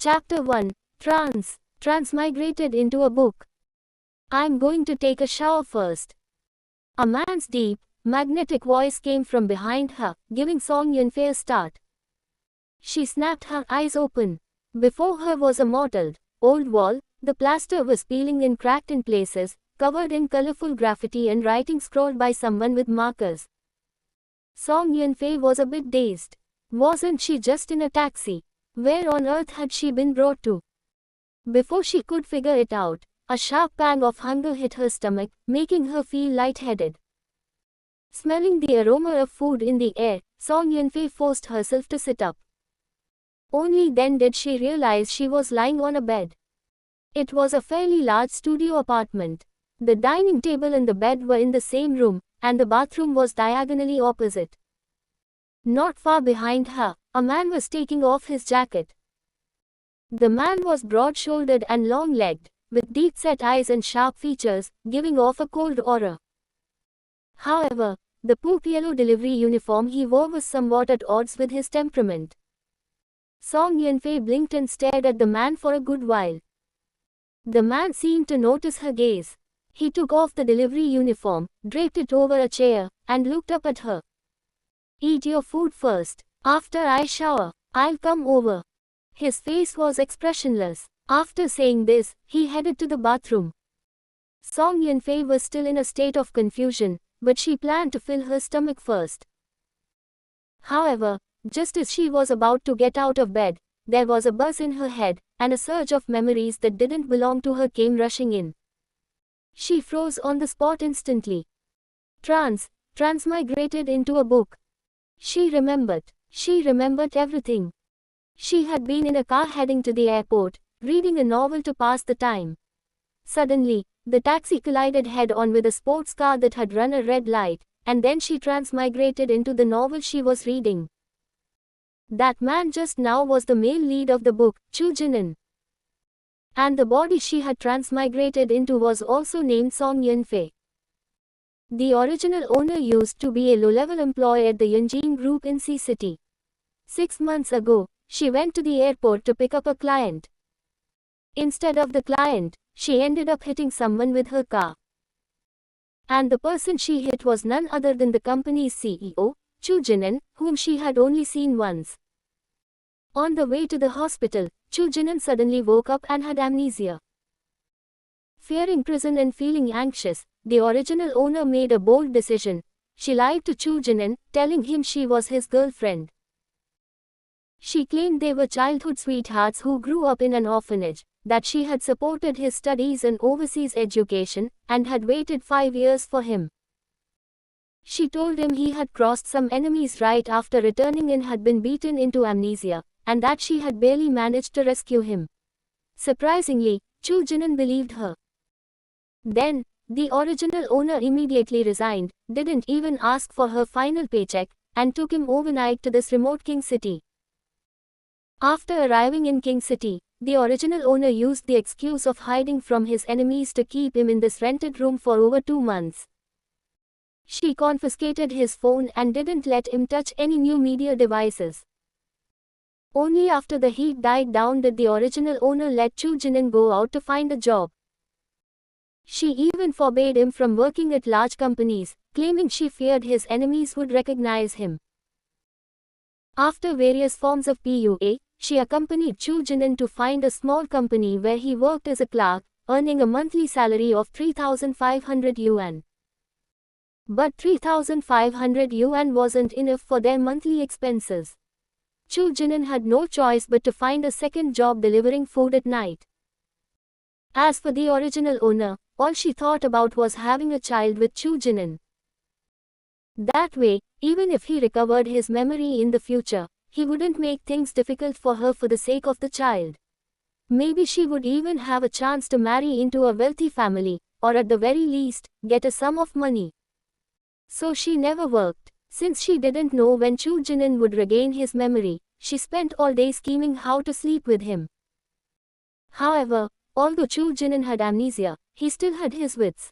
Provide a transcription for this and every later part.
Chapter 1. Transmigrated into a book. I'm going to take a shower first. A man's deep, magnetic voice came from behind her, giving Song Yunfei a start. She snapped her eyes open. Before her was a mottled, old wall. The plaster was peeling and cracked in places, covered in colorful graffiti and writing scrawled by someone with markers. Song Yunfei was a bit dazed. Wasn't she just in a taxi? Where on earth had she been brought to? Before she could figure it out, a sharp pang of hunger hit her stomach, making her feel lightheaded. Smelling the aroma of food in the air, Song Yunfei forced herself to sit up. Only then did she realize she was lying on a bed. It was a fairly large studio apartment. The dining table and the bed were in the same room, and the bathroom was diagonally opposite. Not far behind her, a man was taking off his jacket. The man was broad-shouldered and long-legged, with deep-set eyes and sharp features, giving off a cold aura. However, the poop yellow delivery uniform he wore was somewhat at odds with his temperament. Song Yunfei blinked and stared at the man for a good while. The man seemed to notice her gaze. He took off the delivery uniform, draped it over a chair, and looked up at her. "Eat your food first. After I shower, I'll come over." His face was expressionless. After saying this, he headed to the bathroom. Song Yunfei was still in a state of confusion, but she planned to fill her stomach first. However, just as she was about to get out of bed, there was a buzz in her head, and a surge of memories that didn't belong to her came rushing in. She froze on the spot instantly. Transmigrated into a book. She remembered everything. She had been in a car heading to the airport, reading a novel to pass the time. Suddenly, the taxi collided head-on with a sports car that had run a red light, and then she transmigrated into the novel she was reading. That man just now was the male lead of the book, Chu Jinan. And the body she had transmigrated into was also named Song Yunfei. The original owner used to be a low-level employee at the Yunjin Group in Sea City. 6 months ago, she went to the airport to pick up a client. Instead of the client, she ended up hitting someone with her car. And the person she hit was none other than the company's CEO, Chu Jinan, whom she had only seen once. On the way to the hospital, Chu Jinan suddenly woke up and had amnesia. Fearing prison and feeling anxious, the original owner made a bold decision. She lied to Chu Jinan, telling him she was his girlfriend. She claimed they were childhood sweethearts who grew up in an orphanage, that she had supported his studies and overseas education, and had waited 5 years for him. She told him he had crossed some enemies right after returning and had been beaten into amnesia, and that she had barely managed to rescue him. Surprisingly, Chu Jinan believed her. Then, the original owner immediately resigned, didn't even ask for her final paycheck, and took him overnight to this remote King City. After arriving in King City, the original owner used the excuse of hiding from his enemies to keep him in this rented room for over 2 months. She confiscated his phone and didn't let him touch any new media devices. Only after the heat died down did the original owner let Chu Jinan go out to find a job. She even forbade him from working at large companies, claiming she feared his enemies would recognize him. After various forms of PUA, she accompanied Chu Jinan to find a small company where he worked as a clerk, earning a monthly salary of 3,500 yuan. But 3,500 yuan wasn't enough for their monthly expenses. Chu Jinan had no choice but to find a second job delivering food at night. As for the original owner, all she thought about was having a child with Chu Jinan. That way, even if he recovered his memory in the future, he wouldn't make things difficult for her for the sake of the child. Maybe she would even have a chance to marry into a wealthy family, or at the very least, get a sum of money. So she never worked. Since she didn't know when Chu Jinan would regain his memory, she spent all day scheming how to sleep with him. However, although Chu Jinan had amnesia, he still had his wits.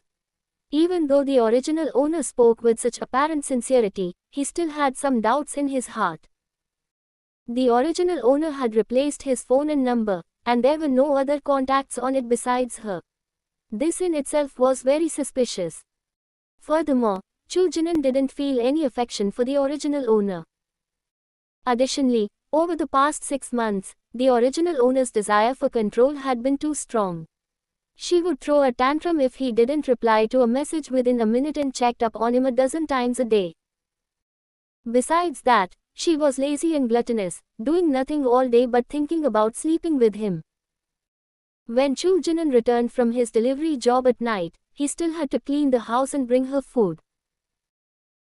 Even though the original owner spoke with such apparent sincerity, he still had some doubts in his heart. The original owner had replaced his phone and number, and there were no other contacts on it besides her. This in itself was very suspicious. Furthermore, Chu Jinan didn't feel any affection for the original owner. Additionally, over the past 6 months, the original owner's desire for control had been too strong. She would throw a tantrum if he didn't reply to a message within a minute and checked up on him a dozen times a day. Besides that, she was lazy and gluttonous, doing nothing all day but thinking about sleeping with him. When Chu Jinan returned from his delivery job at night, he still had to clean the house and bring her food.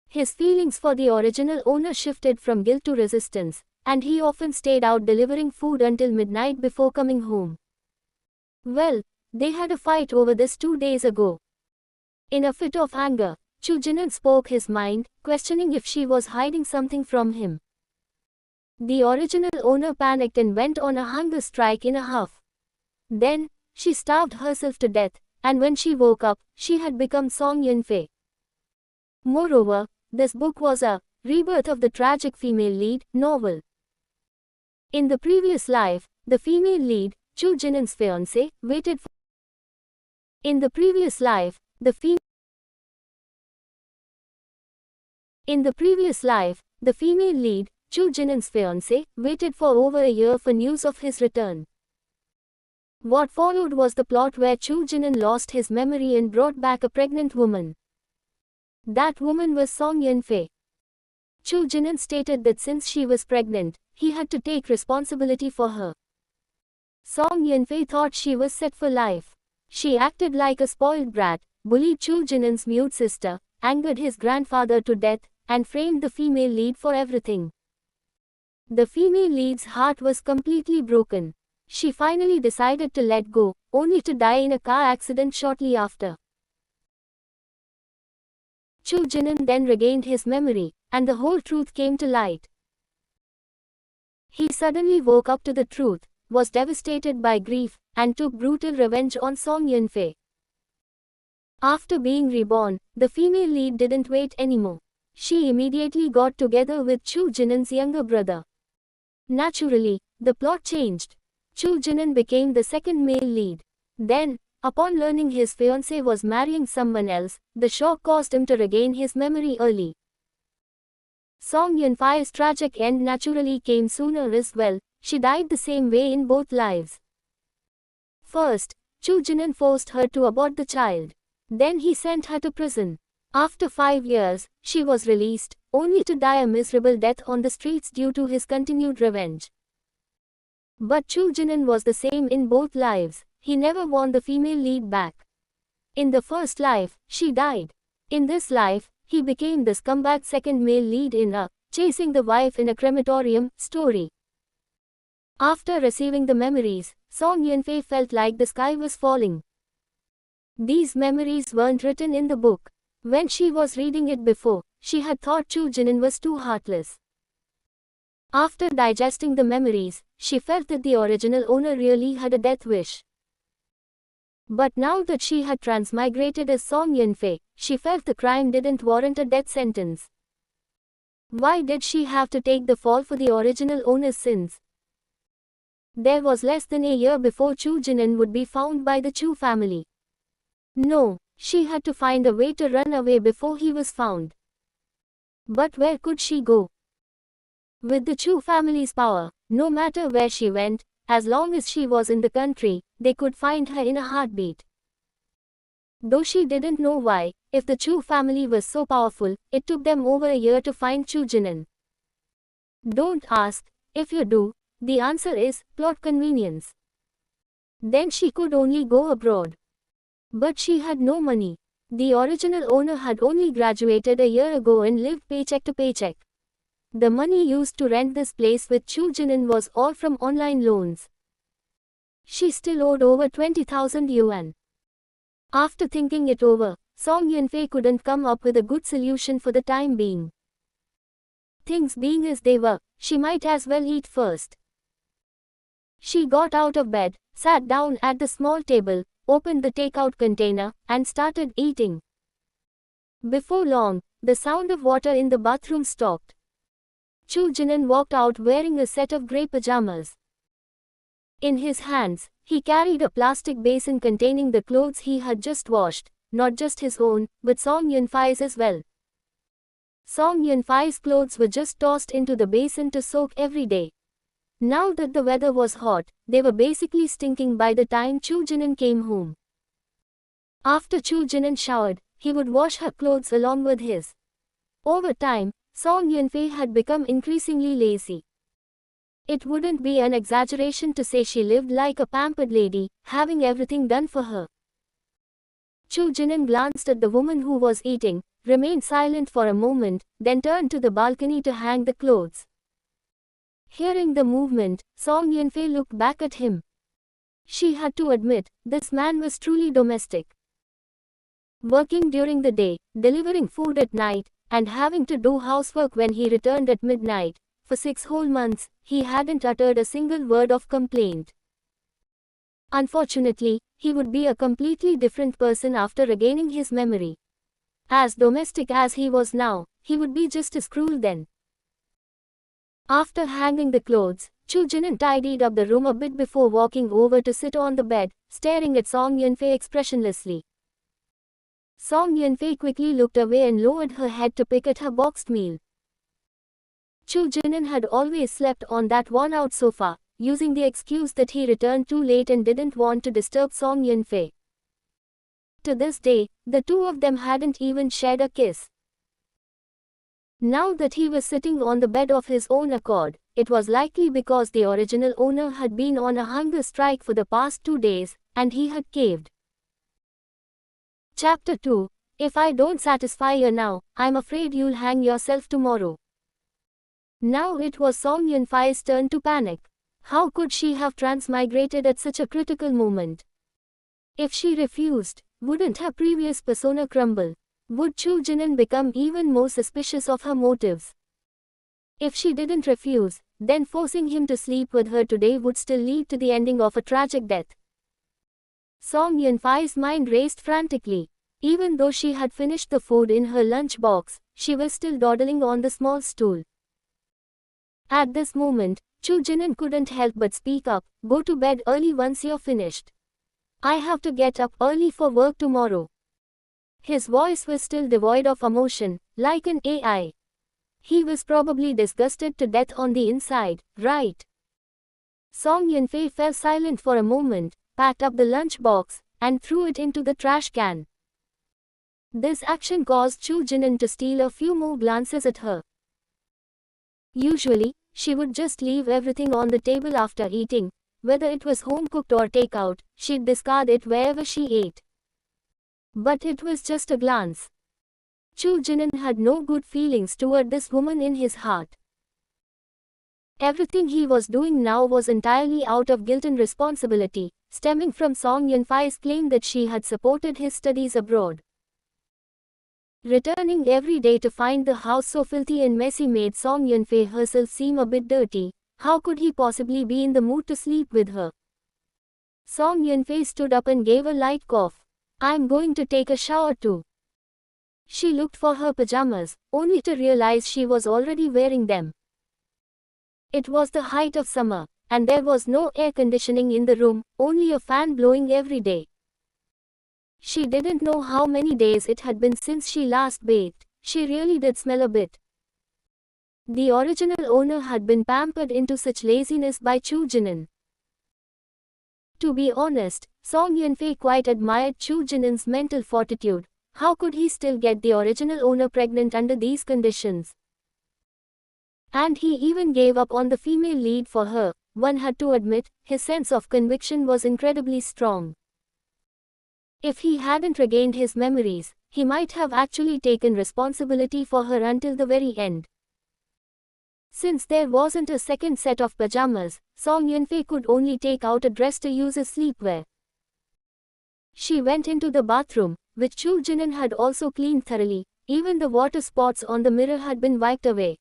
His feelings for the original owner shifted from guilt to resistance, and he often stayed out delivering food until midnight before coming home. Well, they had a fight over this 2 days ago. In a fit of anger, Chu Jinan spoke his mind, questioning if she was hiding something from him. The original owner panicked and went on a hunger strike in a huff. Then, she starved herself to death, and when she woke up, she had become Song Yunfei. Moreover, this book was a rebirth of the tragic female lead novel. In the previous life, the female lead, Chu Jinan's fiancé, waited for. In the previous life, the female lead, Chu Jinan's fiancé, waited for over a year for news of his return. What followed was the plot where Chu Jinan lost his memory and brought back a pregnant woman. That woman was Song Yunfei. Chu Jinan stated that since she was pregnant, he had to take responsibility for her. Song Yunfei thought she was set for life. She acted like a spoiled brat, bullied Chu Jinan's mute sister, angered his grandfather to death, and framed the female lead for everything. The female lead's heart was completely broken. She finally decided to let go, only to die in a car accident shortly after. Chu Jinan then regained his memory, and the whole truth came to light. He suddenly woke up to the truth, was devastated by grief, and took brutal revenge on Song Yunfei. After being reborn, the female lead didn't wait anymore. She immediately got together with Chu Jinan's younger brother. Naturally, the plot changed. Chu Jinan became the second male lead. Then, upon learning his fiancée was marrying someone else, the shock caused him to regain his memory early. Song Yunfei's tragic end naturally came sooner as well. She died the same way in both lives. First, Chu Jinan forced her to abort the child. Then he sent her to prison. After 5 years, she was released, only to die a miserable death on the streets due to his continued revenge. But Chu Jinan was the same in both lives. He never won the female lead back. In the first life, she died. In this life, he became the scumbag second male lead in a Chasing the Wife in a Crematorium story. After receiving the memories, Song Yunfei felt like the sky was falling. These memories weren't written in the book. When she was reading it before, she had thought Chu Jinan was too heartless. After digesting the memories, she felt that the original owner really had a death wish. But now that she had transmigrated as Song Yunfei, she felt the crime didn't warrant a death sentence. Why did she have to take the fall for the original owner's sins? There was less than a year before Chu Jinan would be found by the Chu family. No, she had to find a way to run away before he was found. But where could she go? With the Chu family's power, no matter where she went, as long as she was in the country, they could find her in a heartbeat. Though she didn't know why, if the Chu family was so powerful, it took them over a year to find Chu Jinan. Don't ask. If you do, the answer is plot convenience. Then she could only go abroad. But she had no money. The original owner had only graduated a year ago and lived paycheck to paycheck. The money used to rent this place with Chu Jinan was all from online loans. She still owed over 20,000 yuan. After thinking it over, Song Yunfei couldn't come up with a good solution for the time being. Things being as they were, she might as well eat first. She got out of bed, sat down at the small table, opened the takeout container, and started eating. Before long, the sound of water in the bathroom stopped. Chu Jinan walked out wearing a set of grey pajamas. In his hands, he carried a plastic basin containing the clothes he had just washed, not just his own, but Song Yunfei's as well. Song Yunfei's clothes were just tossed into the basin to soak every day. Now that the weather was hot, they were basically stinking by the time Chu Jinan came home. After Chu Jinan showered, he would wash her clothes along with his. Over time, Song Yunfei had become increasingly lazy. It wouldn't be an exaggeration to say she lived like a pampered lady, having everything done for her. Chu Jinan glanced at the woman who was eating, remained silent for a moment, then turned to the balcony to hang the clothes. Hearing the movement, Song Yunfei looked back at him. She had to admit, this man was truly domestic. Working during the day, delivering food at night, and having to do housework when he returned at midnight, for 6 whole months, he hadn't uttered a single word of complaint. Unfortunately, he would be a completely different person after regaining his memory. As domestic as he was now, he would be just as cruel then. After hanging the clothes, Chu Jinan tidied up the room a bit before walking over to sit on the bed, staring at Song Yunfei expressionlessly. Song Yunfei quickly looked away and lowered her head to pick at her boxed meal. Chu Jinan had always slept on that worn-out sofa, using the excuse that he returned too late and didn't want to disturb Song Yunfei. To this day, the two of them hadn't even shared a kiss. Now that he was sitting on the bed of his own accord, it was likely because the original owner had been on a hunger strike for the past 2 days, and he had caved. Chapter 2. If I don't satisfy you now, I'm afraid you'll hang yourself tomorrow. Now it was Song Yunfei's turn to panic. How could she have transmigrated at such a critical moment? If she refused, wouldn't her previous persona crumble? Would Chu Jinan become even more suspicious of her motives? If she didn't refuse, then forcing him to sleep with her today would still lead to the ending of a tragic death. Song Yunfei's mind raced frantically. Even though she had finished the food in her lunch box, she was still dawdling on the small stool. At this moment, Chu Jinan couldn't help but speak up, "Go to bed early once you're finished. I have to get up early for work tomorrow." His voice was still devoid of emotion, like an AI. He was probably disgusted to death on the inside, right? Song Yunfei fell silent for a moment, packed up the lunch box, and threw it into the trash can. This action caused Chu Jinan to steal a few more glances at her. Usually, she would just leave everything on the table after eating, whether it was home-cooked or takeout, she'd discard it wherever she ate. But it was just a glance. Chu Jinan had no good feelings toward this woman in his heart. Everything he was doing now was entirely out of guilt and responsibility, stemming from Song Yunfei's claim that she had supported his studies abroad. Returning every day to find the house so filthy and messy made Song Yunfei herself seem a bit dirty. How could he possibly be in the mood to sleep with her? Song Yunfei stood up and gave a light cough. "I'm going to take a shower too." She looked for her pajamas, only to realize she was already wearing them. It was the height of summer, and there was no air conditioning in the room, only a fan blowing every day. She didn't know how many days it had been since she last bathed. She really did smell a bit. The original owner had been pampered into such laziness by Chu Jinan. To be honest, Song Yunfei quite admired Chu Jinan's mental fortitude. How could he still get the original owner pregnant under these conditions? And he even gave up on the female lead for her. One had to admit, his sense of conviction was incredibly strong. If he hadn't regained his memories, he might have actually taken responsibility for her until the very end. Since there wasn't a second set of pajamas, Song Yunfei could only take out a dress to use as sleepwear. She went into the bathroom, which Chu Jinan had also cleaned thoroughly. Even the water spots on the mirror had been wiped away.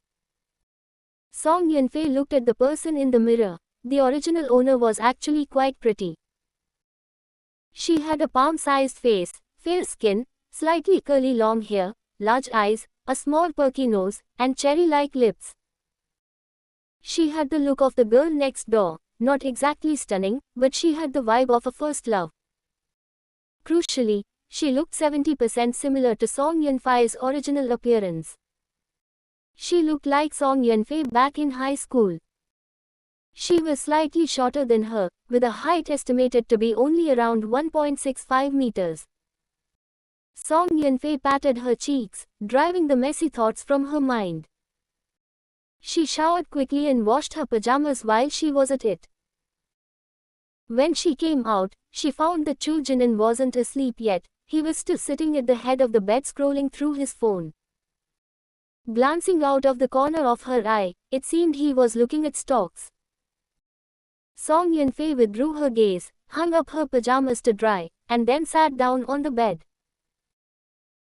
Song Yunfei looked at the person in the mirror. The original owner was actually quite pretty. She had a palm-sized face, fair skin, slightly curly long hair, large eyes, a small perky nose, and cherry-like lips. She had the look of the girl next door, not exactly stunning, but she had the vibe of a first love. Crucially, she looked 70% similar to Song Yun-fei's original appearance. She looked like Song Yun-fei back in high school. She was slightly shorter than her, with a height estimated to be only around 1.65 meters. Song Yun-fei patted her cheeks, driving the messy thoughts from her mind. She showered quickly and washed her pajamas while she was at it. When she came out, she found that Chu Jinan wasn't asleep yet. He was still sitting at the head of the bed scrolling through his phone. Glancing out of the corner of her eye, it seemed he was looking at stocks. Song Yun-fei withdrew her gaze, hung up her pajamas to dry, and then sat down on the bed.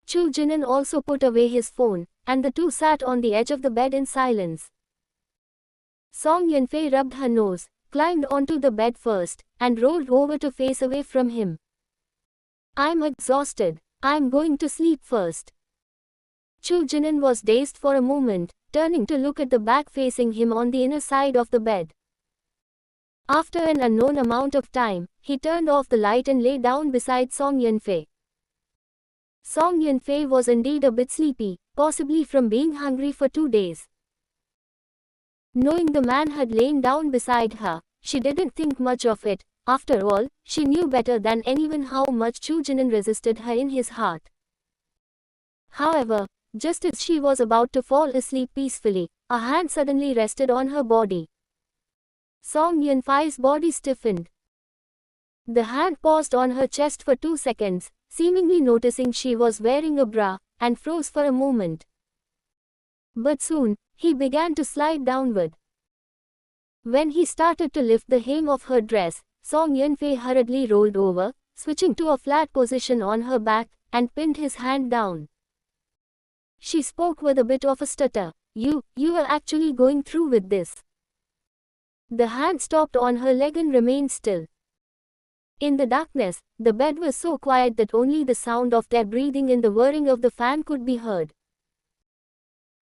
Chu Jinan also put away his phone, and the two sat on the edge of the bed in silence. Song Yun-fei rubbed her nose, climbed onto the bed first, and rolled over to face away from him. "I'm exhausted. I'm going to sleep first." Chu Jinan was dazed for a moment, turning to look at the back facing him on the inner side of the bed. After an unknown amount of time, he turned off the light and lay down beside Song Yun-fei. Song Yun-fei was indeed a bit sleepy, possibly from being hungry for 2 days. Knowing the man had lain down beside her, she didn't think much of it. After all, she knew better than anyone how much Chu Jinan resisted her in his heart. However, just as she was about to fall asleep peacefully, a hand suddenly rested on her body. Song Yun-fei's body stiffened. The hand paused on her chest for 2 seconds, seemingly noticing she was wearing a bra, and froze for a moment. But soon, he began to slide downward. When he started to lift the hem of her dress, Song Yun-fei hurriedly rolled over, switching to a flat position on her back, and pinned his hand down. She spoke with a bit of a stutter. You are actually going through with this." The hand stopped on her leg and remained still. In the darkness, the bed was so quiet that only the sound of their breathing and the whirring of the fan could be heard.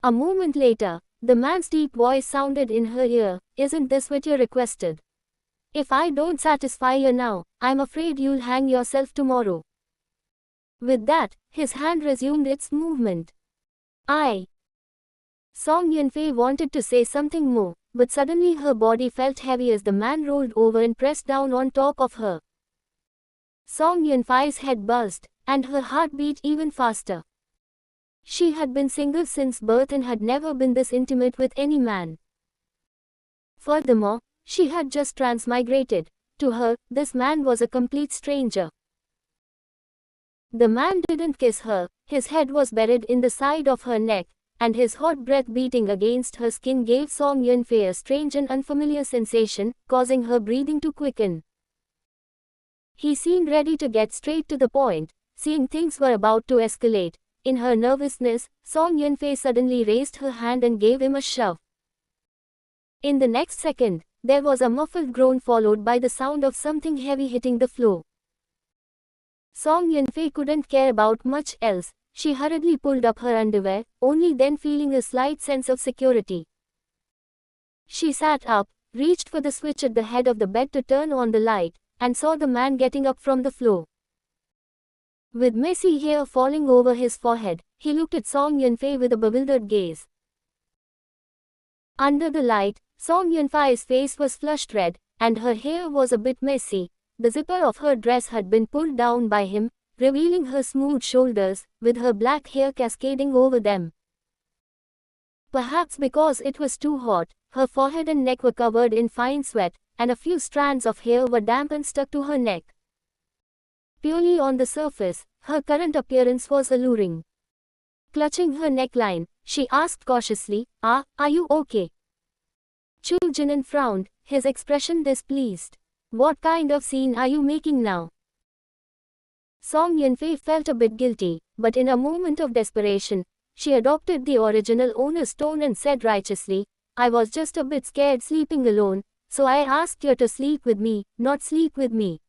A moment later, the man's deep voice sounded in her ear, "Isn't this what you requested? If I don't satisfy you now, I'm afraid you'll hang yourself tomorrow." With that, his hand resumed its movement. Song Yun-fei wanted to say something more, but suddenly her body felt heavy as the man rolled over and pressed down on top of her. Song Yun-fei's head buzzed, and her heart beat even faster. She had been single since birth and had never been this intimate with any man. Furthermore, she had just transmigrated. To her, this man was a complete stranger. The man didn't kiss her, his head was buried in the side of her neck, and his hot breath beating against her skin gave Song Yun-fei a strange and unfamiliar sensation, causing her breathing to quicken. He seemed ready to get straight to the point, seeing things were about to escalate. In her nervousness, Song Yun-fei suddenly raised her hand and gave him a shove. In the next second, there was a muffled groan followed by the sound of something heavy hitting the floor. Song Yun-fei couldn't care about much else. She hurriedly pulled up her underwear, only then feeling a slight sense of security. She sat up, reached for the switch at the head of the bed to turn on the light, and saw the man getting up from the floor. With messy hair falling over his forehead, he looked at Song Yun-fei with a bewildered gaze. Under the light, Song Yun-fei's face was flushed red, and her hair was a bit messy. The zipper of her dress had been pulled down by him, revealing her smooth shoulders, with her black hair cascading over them. Perhaps because it was too hot, her forehead and neck were covered in fine sweat, and a few strands of hair were damp and stuck to her neck. Purely on the surface, her current appearance was alluring. Clutching her neckline, she asked cautiously, Are you okay?" Chu Jinan frowned, his expression displeased. "What kind of scene are you making now?" Song Yun-fei felt a bit guilty, but in a moment of desperation, she adopted the original owner's tone and said righteously, "I was just a bit scared sleeping alone, so I asked you to sleep with me, not sleep with me.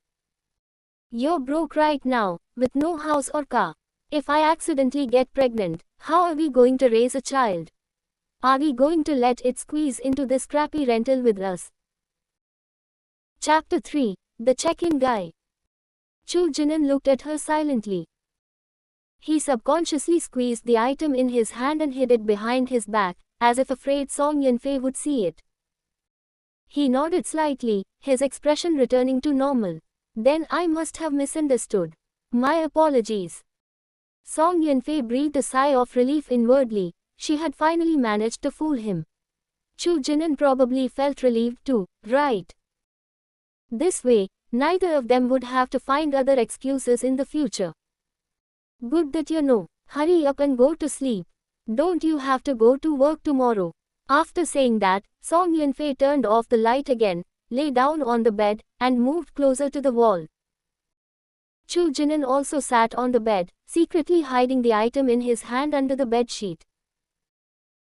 You're broke right now, with no house or car. If I accidentally get pregnant, how are we going to raise a child?" Are we going to let it squeeze into this crappy rental with us? Chapter 3. The Check-in Guy. Chu Jinan looked at her silently. He subconsciously squeezed the item in his hand and hid it behind his back, as if afraid Song Yunfei would see it. He nodded slightly, his expression returning to normal. Then I must have misunderstood. My apologies. Song Yunfei breathed a sigh of relief inwardly. She had finally managed to fool him. Chu Jinan probably felt relieved too, right? This way, neither of them would have to find other excuses in the future. Good that you know. Hurry up and go to sleep. Don't you have to go to work tomorrow? After saying that, Song Yunfei turned off the light again, lay down on the bed, and moved closer to the wall. Chu Jinan also sat on the bed, secretly hiding the item in his hand under the bedsheet.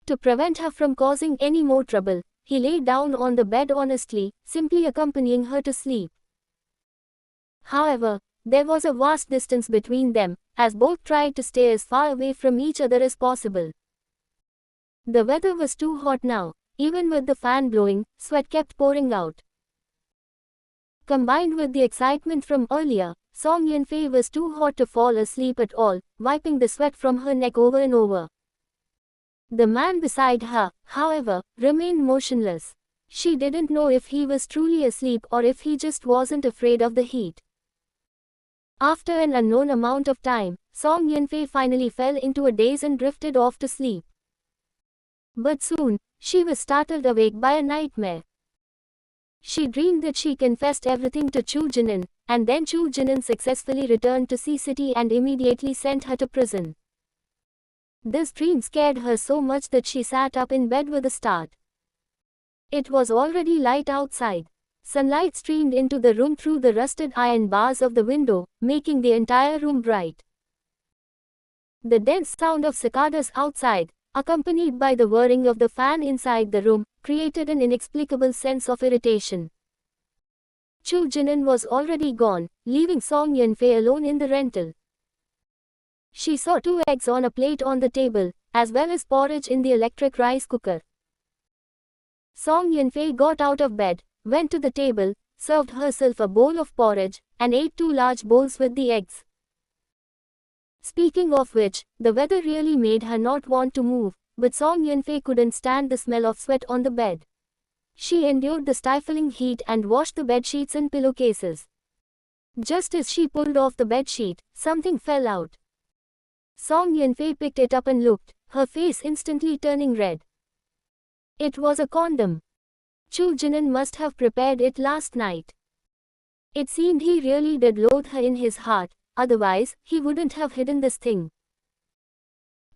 To prevent her from causing any more trouble, he lay down on the bed honestly, simply accompanying her to sleep. However, there was a vast distance between them, as both tried to stay as far away from each other as possible. The weather was too hot now. Even with the fan blowing, sweat kept pouring out. Combined with the excitement from earlier, Song Yunfei was too hot to fall asleep at all, wiping the sweat from her neck over and over. The man beside her, however, remained motionless. She didn't know if he was truly asleep or if he just wasn't afraid of the heat. After an unknown amount of time, Song Yunfei finally fell into a daze and drifted off to sleep. But soon, she was startled awake by a nightmare. She dreamed that she confessed everything to Chu Jinan, and then Chu Jinan successfully returned to Sea City and immediately sent her to prison. This dream scared her so much that she sat up in bed with a start. It was already light outside. Sunlight streamed into the room through the rusted iron bars of the window, making the entire room bright. The dense sound of cicadas outside, accompanied by the whirring of the fan inside the room, created an inexplicable sense of irritation. Chu Jinan was already gone, leaving Song Yunfei alone in the rental. She saw 2 eggs on a plate on the table, as well as porridge in the electric rice cooker. Song Yunfei got out of bed, went to the table, served herself a bowl of porridge, and ate 2 large bowls with the eggs. Speaking of which, the weather really made her not want to move, but Song Yunfei couldn't stand the smell of sweat on the bed. She endured the stifling heat and washed the bedsheets and pillowcases. Just as she pulled off the bedsheet, something fell out. Song Yunfei picked it up and looked, her face instantly turning red. It was a condom. Chu Jinan must have prepared it last night. It seemed he really did loathe her in his heart, otherwise, he wouldn't have hidden this thing.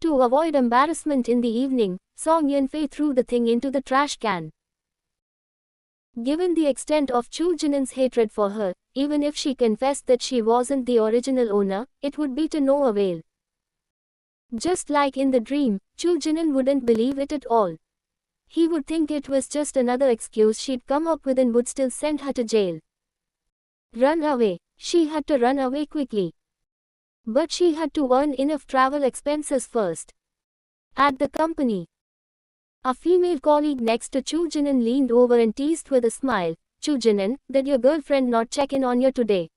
To avoid embarrassment in the evening, Song Yunfei threw the thing into the trash can. Given the extent of Chu Jinan's hatred for her, even if she confessed that she wasn't the original owner, it would be to no avail. Just like in the dream, Chu Jinan wouldn't believe it at all. He would think it was just another excuse she'd come up with and would still send her to jail. Run away. She had to run away quickly. But she had to earn enough travel expenses first. At the company, a female colleague next to Chu Jinan leaned over and teased with a smile, "Chu Jinan, did your girlfriend not check in on you today?"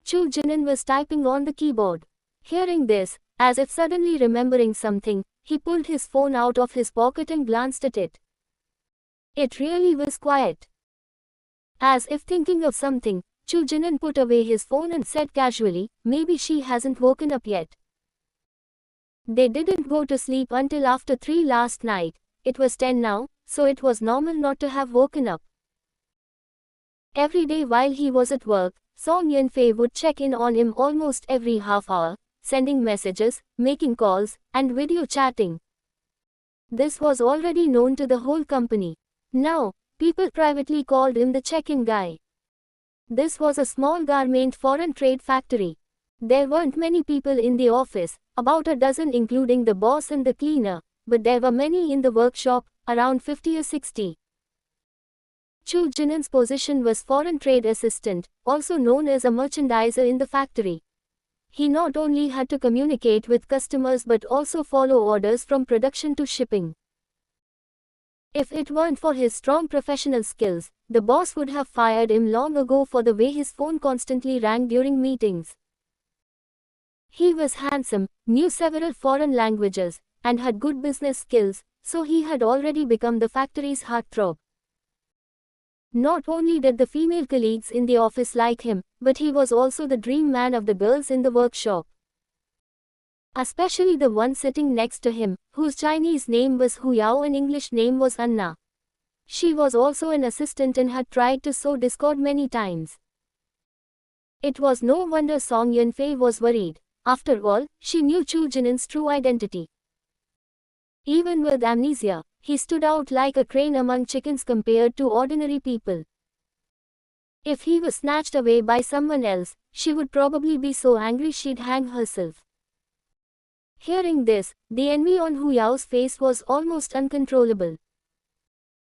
Chu Jinan was typing on the keyboard. Hearing this, as if suddenly remembering something, he pulled his phone out of his pocket and glanced at it. It really was quiet. As if thinking of something, Chu Jinan put away his phone and said casually, "Maybe she hasn't woken up yet." They didn't go to sleep until after 3 last night. It was 10 now, so it was normal not to have woken up. Every day while he was at work, Song Yunfei would check in on him almost every half hour, sending messages, making calls, and video chatting. This was already known to the whole company. Now, people privately called him the check-in guy. This was a small garment foreign trade factory. There weren't many people in the office, about a dozen including the boss and the cleaner, but there were many in the workshop, around 50 or 60. Chu Jinan's position was foreign trade assistant, also known as a merchandiser in the factory. He not only had to communicate with customers but also follow orders from production to shipping. If it weren't for his strong professional skills, the boss would have fired him long ago for the way his phone constantly rang during meetings. He was handsome, knew several foreign languages, and had good business skills, so he had already become the factory's heartthrob. Not only did the female colleagues in the office like him, but he was also the dream man of the girls in the workshop. Especially the one sitting next to him, whose Chinese name was Hu Yao and English name was Anna. She was also an assistant and had tried to sow discord many times. It was no wonder Song Yunfei was worried. After all, she knew Chu Jinan's true identity. Even with amnesia, he stood out like a crane among chickens compared to ordinary people. If he was snatched away by someone else, she would probably be so angry she'd hang herself. Hearing this, the envy on Hu Yao's face was almost uncontrollable.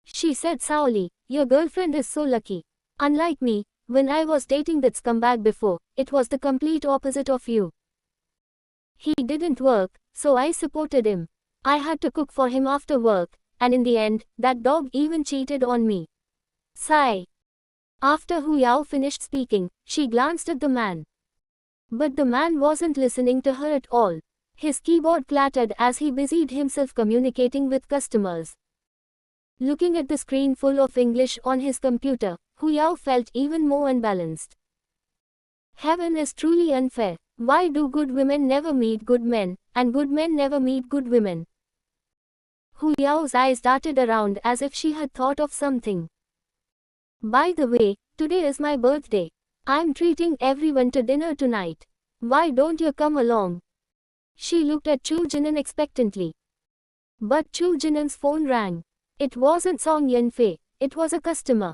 She said sourly, "Your girlfriend is so lucky. Unlike me, when I was dating that scumbag before, it was the complete opposite of you. He didn't work, so I supported him. I had to cook for him after work, and in the end, that dog even cheated on me." Sigh. After Hu Yao finished speaking, she glanced at the man. But the man wasn't listening to her at all. His keyboard clattered as he busied himself communicating with customers. Looking at the screen full of English on his computer, Hu Yao felt even more unbalanced. Heaven is truly unfair. Why do good women never meet good men, and good men never meet good women? Hu Yao's eyes darted around as if she had thought of something. By the way, today is my birthday. I'm treating everyone to dinner tonight. Why don't you come along? She looked at Chu Jinan expectantly. But Chu Jinan's phone rang. It wasn't Song Yunfei, it was a customer.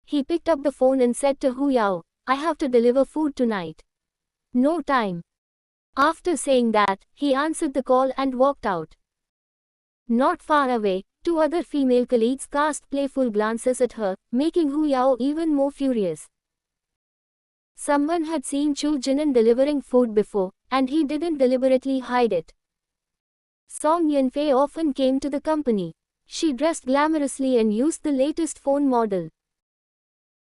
He picked up the phone and said to Hu Yao, "I have to deliver food tonight. No time." After saying that, he answered the call and walked out. Not far away, two other female colleagues cast playful glances at her, making Hu Yao even more furious. Someone had seen Chu Jinan delivering food before, and he didn't deliberately hide it. Song Yunfei often came to the company. She dressed glamorously and used the latest phone model.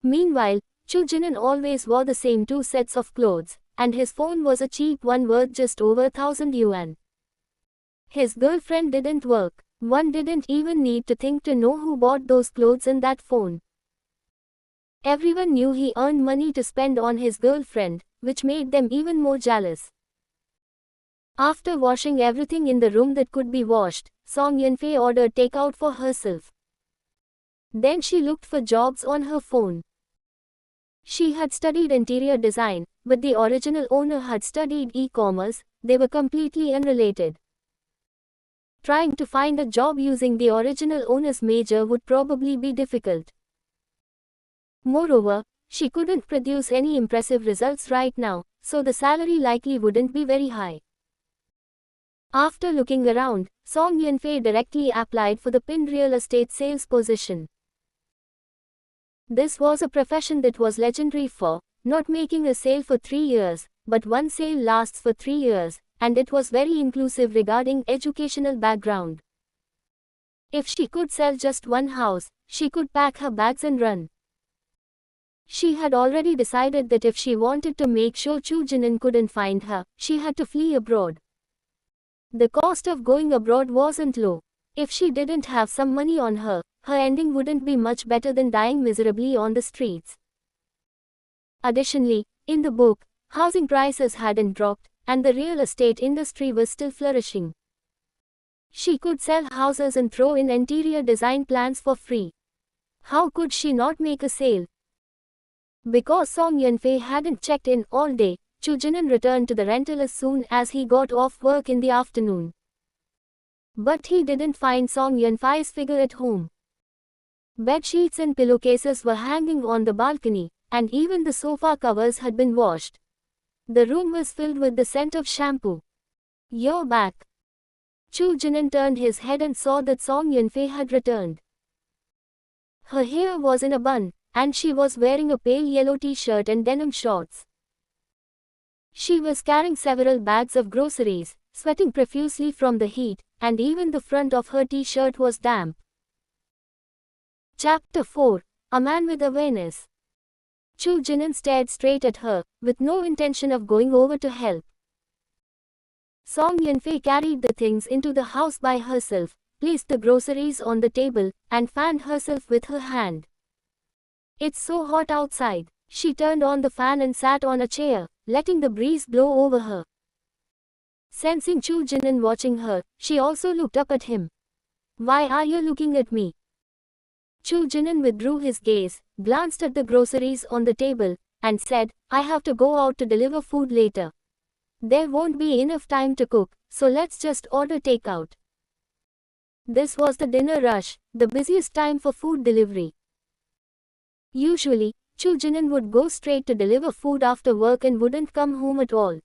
Meanwhile, Chu Jinan always wore the same two sets of clothes, and his phone was a cheap one worth just over 1,000 yuan. His girlfriend didn't work. One didn't even need to think to know who bought those clothes and that phone. Everyone knew he earned money to spend on his girlfriend, which made them even more jealous. After washing everything in the room that could be washed, Song Yunfei ordered takeout for herself. Then she looked for jobs on her phone. She had studied interior design, but the original owner had studied e-commerce. They were completely unrelated. Trying to find a job using the original owner's major would probably be difficult. Moreover, she couldn't produce any impressive results right now, so the salary likely wouldn't be very high. After looking around, Song Yunfei directly applied for the pinned real estate sales position. This was a profession that was legendary for not making a sale for 3 years, but one sale lasts for 3 years, and it was very inclusive regarding educational background. If she could sell just one house, she could pack her bags and run. She had already decided that if she wanted to make sure Chu Jinan couldn't find her, she had to flee abroad. The cost of going abroad wasn't low. If she didn't have some money on her, her ending wouldn't be much better than dying miserably on the streets. Additionally, in the book, housing prices hadn't dropped, and the real estate industry was still flourishing. She could sell houses and throw in interior design plans for free. How could she not make a sale? Because Song Yunfei hadn't checked in all day, Chu Jinan returned to the rental as soon as he got off work in the afternoon. But he didn't find Song Yunfei's figure at home. Bedsheets and pillowcases were hanging on the balcony, and even the sofa covers had been washed. The room was filled with the scent of shampoo. "You're back." Chu Jinan turned his head and saw that Song Yunfei had returned. Her hair was in a bun, and she was wearing a pale yellow t-shirt and denim shorts. She was carrying several bags of groceries, sweating profusely from the heat, and even the front of her t-shirt was damp. Chapter 4. A Man with Awareness. Chu Jinan stared straight at her, with no intention of going over to help. Song Yunfei carried the things into the house by herself, placed the groceries on the table, and fanned herself with her hand. It's so hot outside. She turned on the fan and sat on a chair, letting the breeze blow over her. Sensing Chu Jinan watching her, she also looked up at him. Why are you looking at me? Chu Jinan withdrew his gaze, glanced at the groceries on the table, and said, I have to go out to deliver food later. There won't be enough time to cook, so let's just order takeout. This was the dinner rush, the busiest time for food delivery. Usually, Chu Jinan would go straight to deliver food after work and wouldn't come home at all.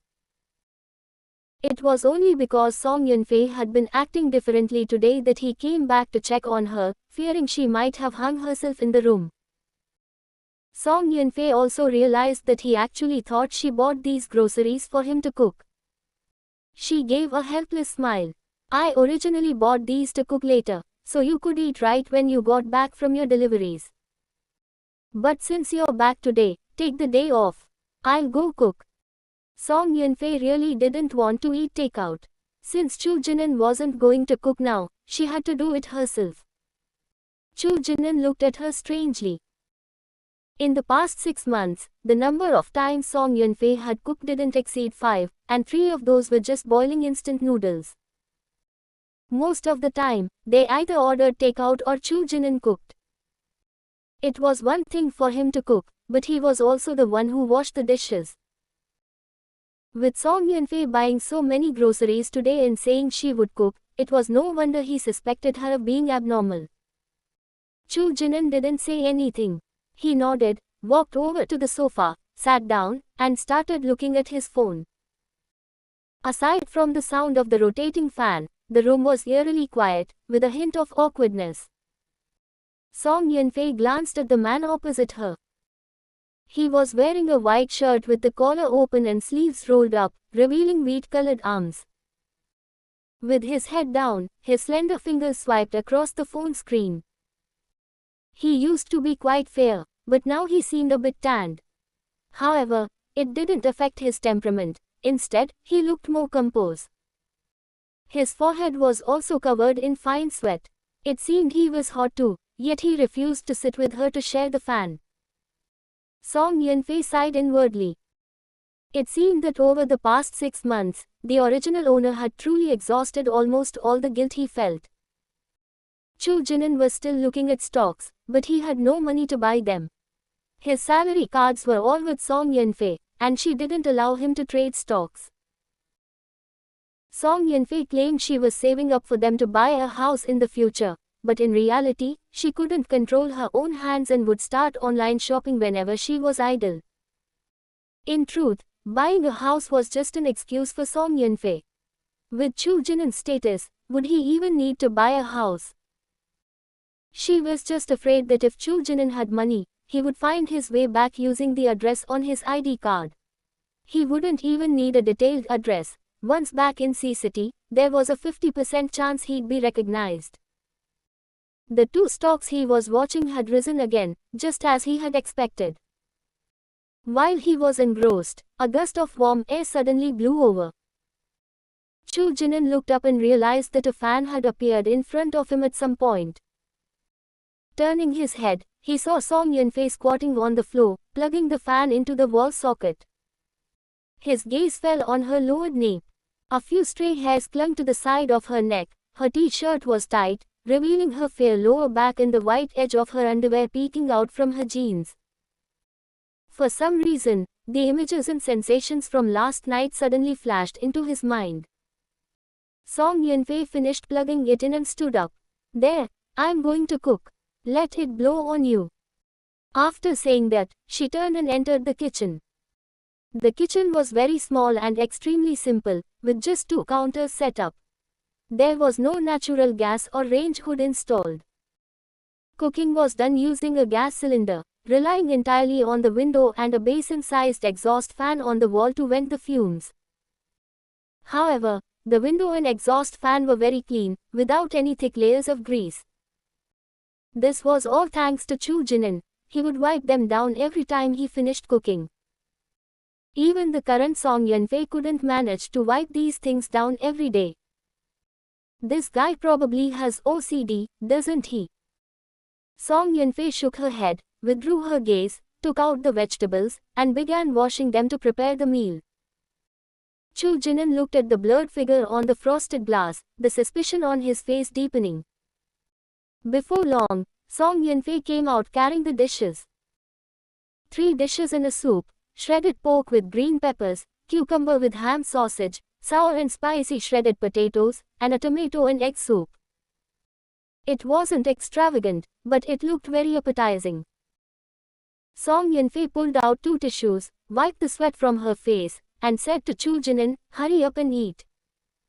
It was only because Song Yunfei had been acting differently today that he came back to check on her, fearing she might have hung herself in the room. Song Yunfei also realized that he actually thought she bought these groceries for him to cook. She gave a helpless smile. I originally bought these to cook later, so you could eat right when you got back from your deliveries. But since you're back today, take the day off. I'll go cook. Song Yunfei really didn't want to eat takeout. Since Chu Jinan wasn't going to cook now, she had to do it herself. Chu Jinan looked at her strangely. In the past 6 months, the number of times Song Yunfei had cooked didn't exceed 5, and 3 of those were just boiling instant noodles. Most of the time, they either ordered takeout or Chu Jinan cooked. It was one thing for him to cook, but he was also the one who washed the dishes. With Song Yunfei buying so many groceries today and saying she would cook, it was no wonder he suspected her of being abnormal. Chu Jinan didn't say anything. He nodded, walked over to the sofa, sat down, and started looking at his phone. Aside from the sound of the rotating fan, the room was eerily quiet, with a hint of awkwardness. Song Yunfei glanced at the man opposite her. He was wearing a white shirt with the collar open and sleeves rolled up, revealing wheat-colored arms. With his head down, his slender fingers swiped across the phone screen. He used to be quite fair, but now he seemed a bit tanned. However, it didn't affect his temperament. Instead, he looked more composed. His forehead was also covered in fine sweat. It seemed he was hot too, yet he refused to sit with her to share the fan. Song Yunfei sighed inwardly. It seemed that over the past 6 months, the original owner had truly exhausted almost all the guilt he felt. Chu Jinan was still looking at stocks, but he had no money to buy them. His salary cards were all with Song Yunfei, and she didn't allow him to trade stocks. Song Yunfei claimed she was saving up for them to buy a house in the future, but in reality, she couldn't control her own hands and would start online shopping whenever she was idle. In truth, buying a house was just an excuse for Song Yunfei. With Chu Jinan's status, would he even need to buy a house? She was just afraid that if Chu Jinan had money, he would find his way back using the address on his ID card. He wouldn't even need a detailed address. Once back in C-City, there was a 50% chance he'd be recognized. The 2 stocks he was watching had risen again, just as he had expected. While he was engrossed, a gust of warm air suddenly blew over. Chu Jinan looked up and realized that a fan had appeared in front of him at some point. Turning his head, he saw Song Yunfei squatting on the floor, plugging the fan into the wall socket. His gaze fell on her lowered nape. A few stray hairs clung to the side of her neck, her t-shirt was tight, revealing her fair lower back and the white edge of her underwear peeking out from her jeans. For some reason, the images and sensations from last night suddenly flashed into his mind. Song Yunfei finished plugging it in and stood up. There, I'm going to cook. Let it blow on you. After saying that, she turned and entered the kitchen. The kitchen was very small and extremely simple, with just 2 counters set up. There was no natural gas or range hood installed. Cooking was done using a gas cylinder, relying entirely on the window and a basin-sized exhaust fan on the wall to vent the fumes. However, the window and exhaust fan were very clean, without any thick layers of grease. This was all thanks to Chu Jinan. He would wipe them down every time he finished cooking. Even the current Song Yunfei couldn't manage to wipe these things down every day. This guy probably has OCD, doesn't he? Song Yunfei shook her head, withdrew her gaze, took out the vegetables, and began washing them to prepare the meal. Chu Jinan looked at the blurred figure on the frosted glass, the suspicion on his face deepening. Before long, Song Yunfei came out carrying the dishes. 3 dishes in a soup, shredded pork with green peppers, cucumber with ham sausage, sour and spicy shredded potatoes, and a tomato and egg soup. It wasn't extravagant, but it looked very appetizing. Song Yunfei pulled out 2 tissues, wiped the sweat from her face, and said to Chu Jinan, "Hurry up and eat.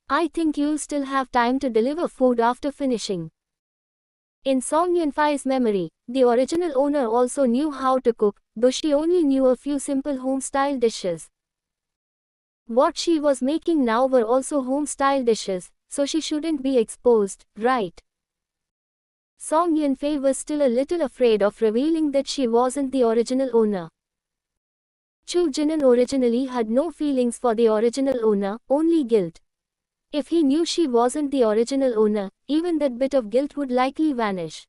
I think you'll still have time to deliver food after finishing." In Song Yunfei's memory, the original owner also knew how to cook, though she only knew a few simple home-style dishes. What she was making now were also home-style dishes, so she shouldn't be exposed, right? Song Yunfei was still a little afraid of revealing that she wasn't the original owner. Chu Jinan originally had no feelings for the original owner, only guilt. If he knew she wasn't the original owner, even that bit of guilt would likely vanish.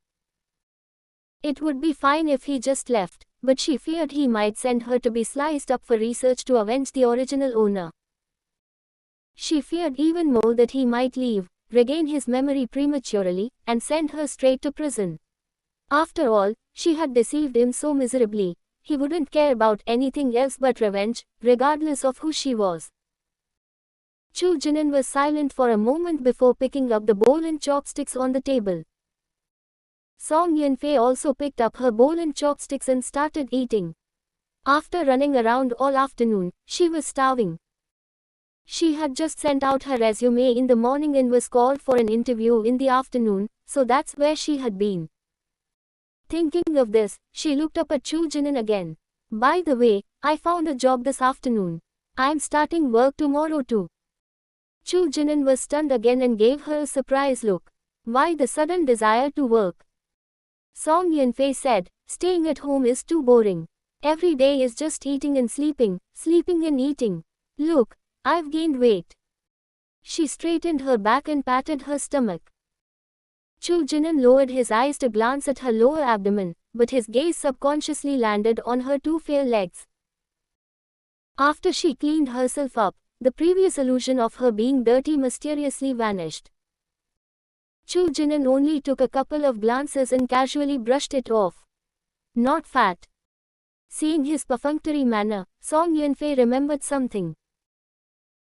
It would be fine if he just left, but she feared he might send her to be sliced up for research to avenge the original owner. She feared even more that he might leave, regain his memory prematurely, and send her straight to prison. After all, she had deceived him so miserably, he wouldn't care about anything else but revenge, regardless of who she was. Chu Jinan was silent for a moment before picking up the bowl and chopsticks on the table. Song Yunfei also picked up her bowl and chopsticks and started eating. After running around all afternoon, she was starving. She had just sent out her resume in the morning and was called for an interview in the afternoon, so that's where she had been. Thinking of this, she looked up at Chu Jinan again. "By the way, I found a job this afternoon. I'm starting work tomorrow too." Chu Jinan was stunned again and gave her a surprised look. Why the sudden desire to work? Song Yunfei said, "Staying at home is too boring. Every day is just eating and sleeping, sleeping and eating. Look, I've gained weight." She straightened her back and patted her stomach. Chu Jinan lowered his eyes to glance at her lower abdomen, but his gaze subconsciously landed on her 2 fair legs. After she cleaned herself up, the previous illusion of her being dirty mysteriously vanished. Chu Jinan only took a couple of glances and casually brushed it off. Not fat. Seeing his perfunctory manner, Song Yunfei remembered something.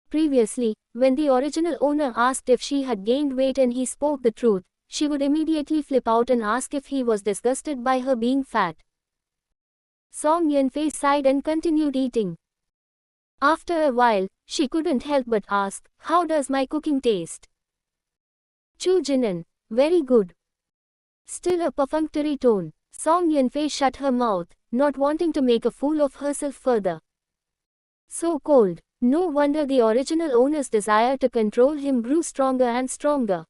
Previously, when the original owner asked if she had gained weight and he spoke the truth, she would immediately flip out and ask if he was disgusted by her being fat. Song Yunfei sighed and continued eating. After a while, she couldn't help but ask, "How does my cooking taste?" Chu Jinan, "Very good." Still a perfunctory tone. Song Yunfei shut her mouth, not wanting to make a fool of herself further. So cold. No wonder the original owner's desire to control him grew stronger and stronger.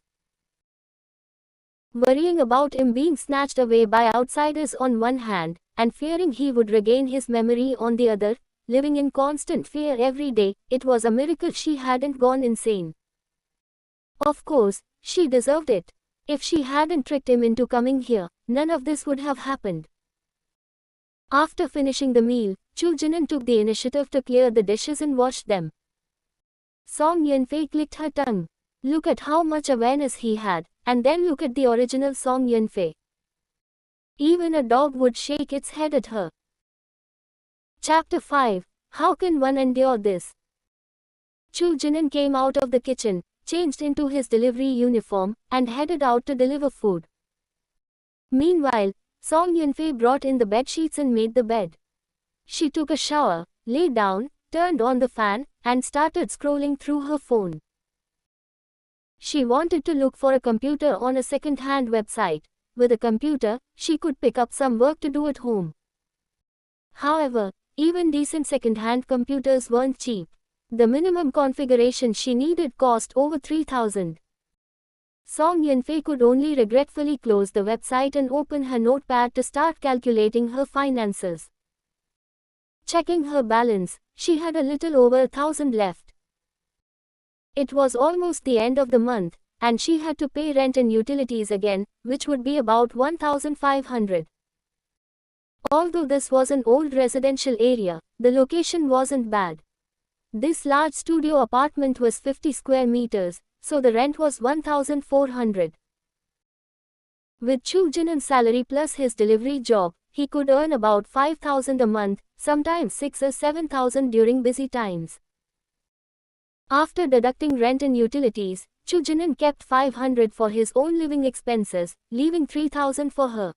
Worrying about him being snatched away by outsiders on one hand, and fearing he would regain his memory on the other, living in constant fear every day, it was a miracle she hadn't gone insane. Of course, she deserved it. If she hadn't tricked him into coming here, none of this would have happened. After finishing the meal, Chu Jinan took the initiative to clear the dishes and wash them. Song Yunfei clicked her tongue. Look at how much awareness he had, and then look at the original Song Yunfei. Even a dog would shake its head at her. Chapter 5. How can one endure this? Chu Jinan came out of the kitchen, changed into his delivery uniform, and headed out to deliver food. Meanwhile, Song Yunfei brought in the bedsheets and made the bed. She took a shower, lay down, turned on the fan, and started scrolling through her phone. She wanted to look for a computer on a second-hand website. With a computer, she could pick up some work to do at home. However, even decent second-hand computers weren't cheap. The minimum configuration she needed cost over 3,000. Song Yunfei could only regretfully close the website and open her notepad to start calculating her finances. Checking her balance, she had a little over 1,000 left. It was almost the end of the month, and she had to pay rent and utilities again, which would be about 1,500. Although this was an old residential area, the location wasn't bad. This large studio apartment was 50 square meters, so the rent was 1,400. With Chu Jinan's salary plus his delivery job, he could earn about 5,000 a month, sometimes 6 or 7,000 during busy times. After deducting rent and utilities, Chu Jinan kept 500 for his own living expenses, leaving 3,000 for her.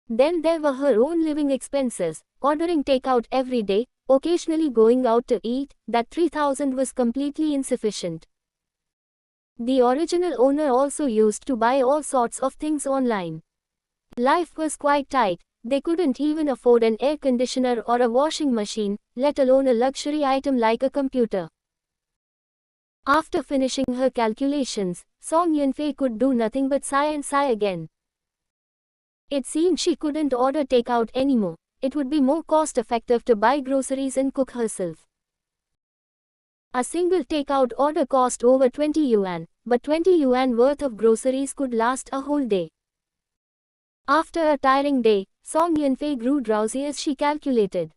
Then there were her own living expenses, ordering takeout every day, occasionally going out to eat. That 3,000 was completely insufficient. The original owner also used to buy all sorts of things online. Life was quite tight, they couldn't even afford an air conditioner or a washing machine, let alone a luxury item like a computer. After finishing her calculations, Song Yunfei could do nothing but sigh and sigh again. It seemed she couldn't order takeout anymore. It would be more cost-effective to buy groceries and cook herself. A single takeout order cost over 20 yuan, but 20 yuan worth of groceries could last a whole day. After a tiring day, Song Yunfei grew drowsy as she calculated.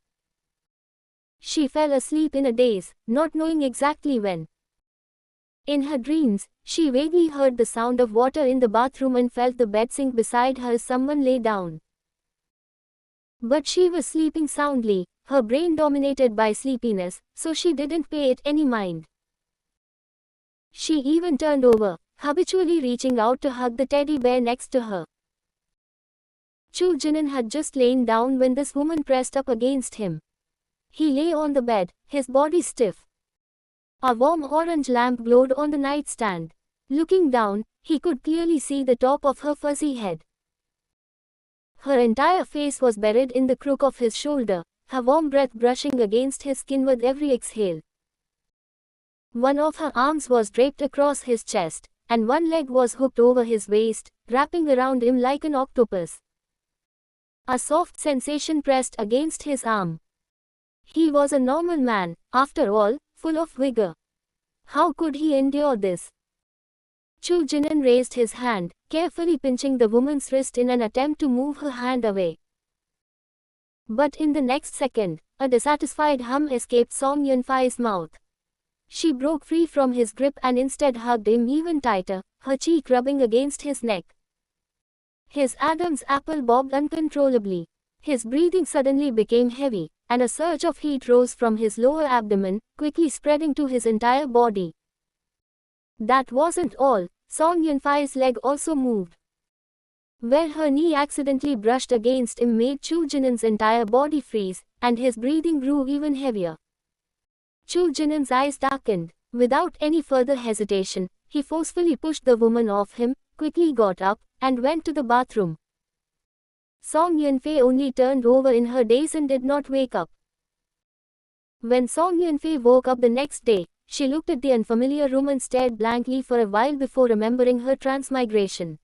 She fell asleep in a daze, not knowing exactly when. In her dreams, she vaguely heard the sound of water in the bathroom and felt the bed sink beside her as someone lay down. But she was sleeping soundly, her brain dominated by sleepiness, so she didn't pay it any mind. She even turned over, habitually reaching out to hug the teddy bear next to her. Chu Jinan had just lain down when this woman pressed up against him. He lay on the bed, his body stiff. A warm orange lamp glowed on the nightstand. Looking down, he could clearly see the top of her fuzzy head. Her entire face was buried in the crook of his shoulder, her warm breath brushing against his skin with every exhale. One of her arms was draped across his chest, and one leg was hooked over his waist, wrapping around him like an octopus. A soft sensation pressed against his arm. He was a normal man, after all, full of vigor. How could he endure this? Chu Jinan raised his hand, carefully pinching the woman's wrist in an attempt to move her hand away. But in the next second, a dissatisfied hum escaped Song Yunfei's mouth. She broke free from his grip and instead hugged him even tighter, her cheek rubbing against his neck. His Adam's apple bobbed uncontrollably. His breathing suddenly became heavy, and a surge of heat rose from his lower abdomen, quickly spreading to his entire body. That wasn't all, Song Yunfei's leg also moved. Where her knee accidentally brushed against him made Chu Jinan's entire body freeze, and his breathing grew even heavier. Chu Jinan's eyes darkened. Without any further hesitation, he forcefully pushed the woman off him, quickly got up, and went to the bathroom. Song Yunfei only turned over in her daze and did not wake up. When Song Yunfei woke up the next day, she looked at the unfamiliar room and stared blankly for a while before remembering her transmigration.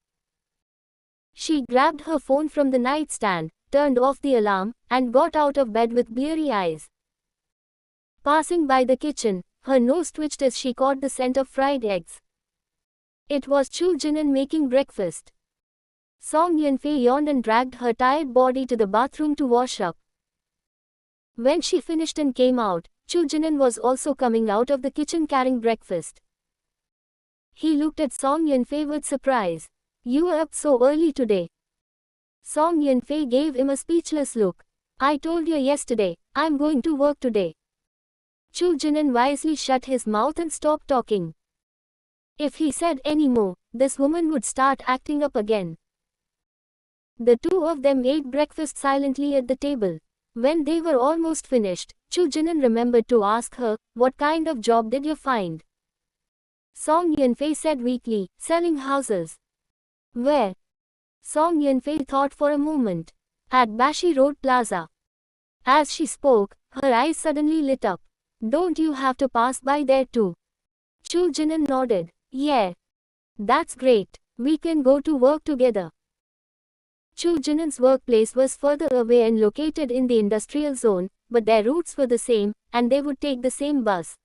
She grabbed her phone from the nightstand, turned off the alarm, and got out of bed with bleary eyes. Passing by the kitchen, her nose twitched as she caught the scent of fried eggs. It was Chu Jinan making breakfast. Song Yunfei yawned and dragged her tired body to the bathroom to wash up. When she finished and came out, Chu Jinan was also coming out of the kitchen carrying breakfast. He looked at Song Yunfei with surprise. "You were up so early today." Song Yunfei gave him a speechless look. "I told you yesterday, I'm going to work today." Chu Jinan wisely shut his mouth and stopped talking. If he said any more, this woman would start acting up again. The two of them ate breakfast silently at the table. When they were almost finished, Chu Jinan remembered to ask her, "What kind of job did you find?" Song Yunfei said weakly, "Selling houses." "Where?" Song Yunfei thought for a moment. "At Bashi Road Plaza." As she spoke, her eyes suddenly lit up. "Don't you have to pass by there too?" Chu Jinan nodded. "Yeah. That's great. We can go to work together. Chu Jinan's workplace was further away and located in the industrial zone, but their routes were the same, and they would take the same bus.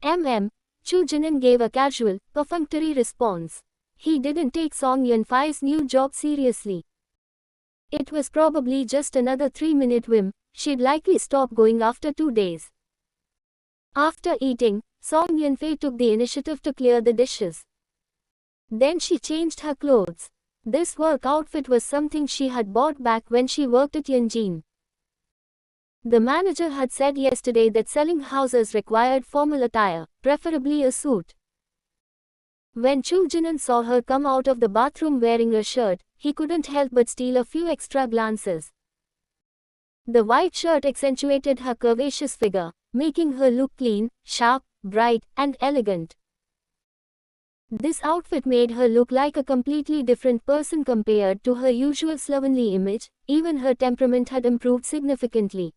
Chu Jinan gave a casual, perfunctory response. He didn't take Song Yun-fei's new job seriously. It was probably just another 3-minute whim. She'd likely stop going after 2 days. After eating, Song Yun-fei took the initiative to clear the dishes. Then she changed her clothes. This work outfit was something she had bought back when she worked at Yanjin. The manager had said yesterday that selling houses required formal attire, preferably a suit. When Chu Jinan saw her come out of the bathroom wearing a shirt, he couldn't help but steal a few extra glances. The white shirt accentuated her curvaceous figure, making her look clean, sharp, bright, and elegant. This outfit made her look like a completely different person compared to her usual slovenly image. Even her temperament had improved significantly.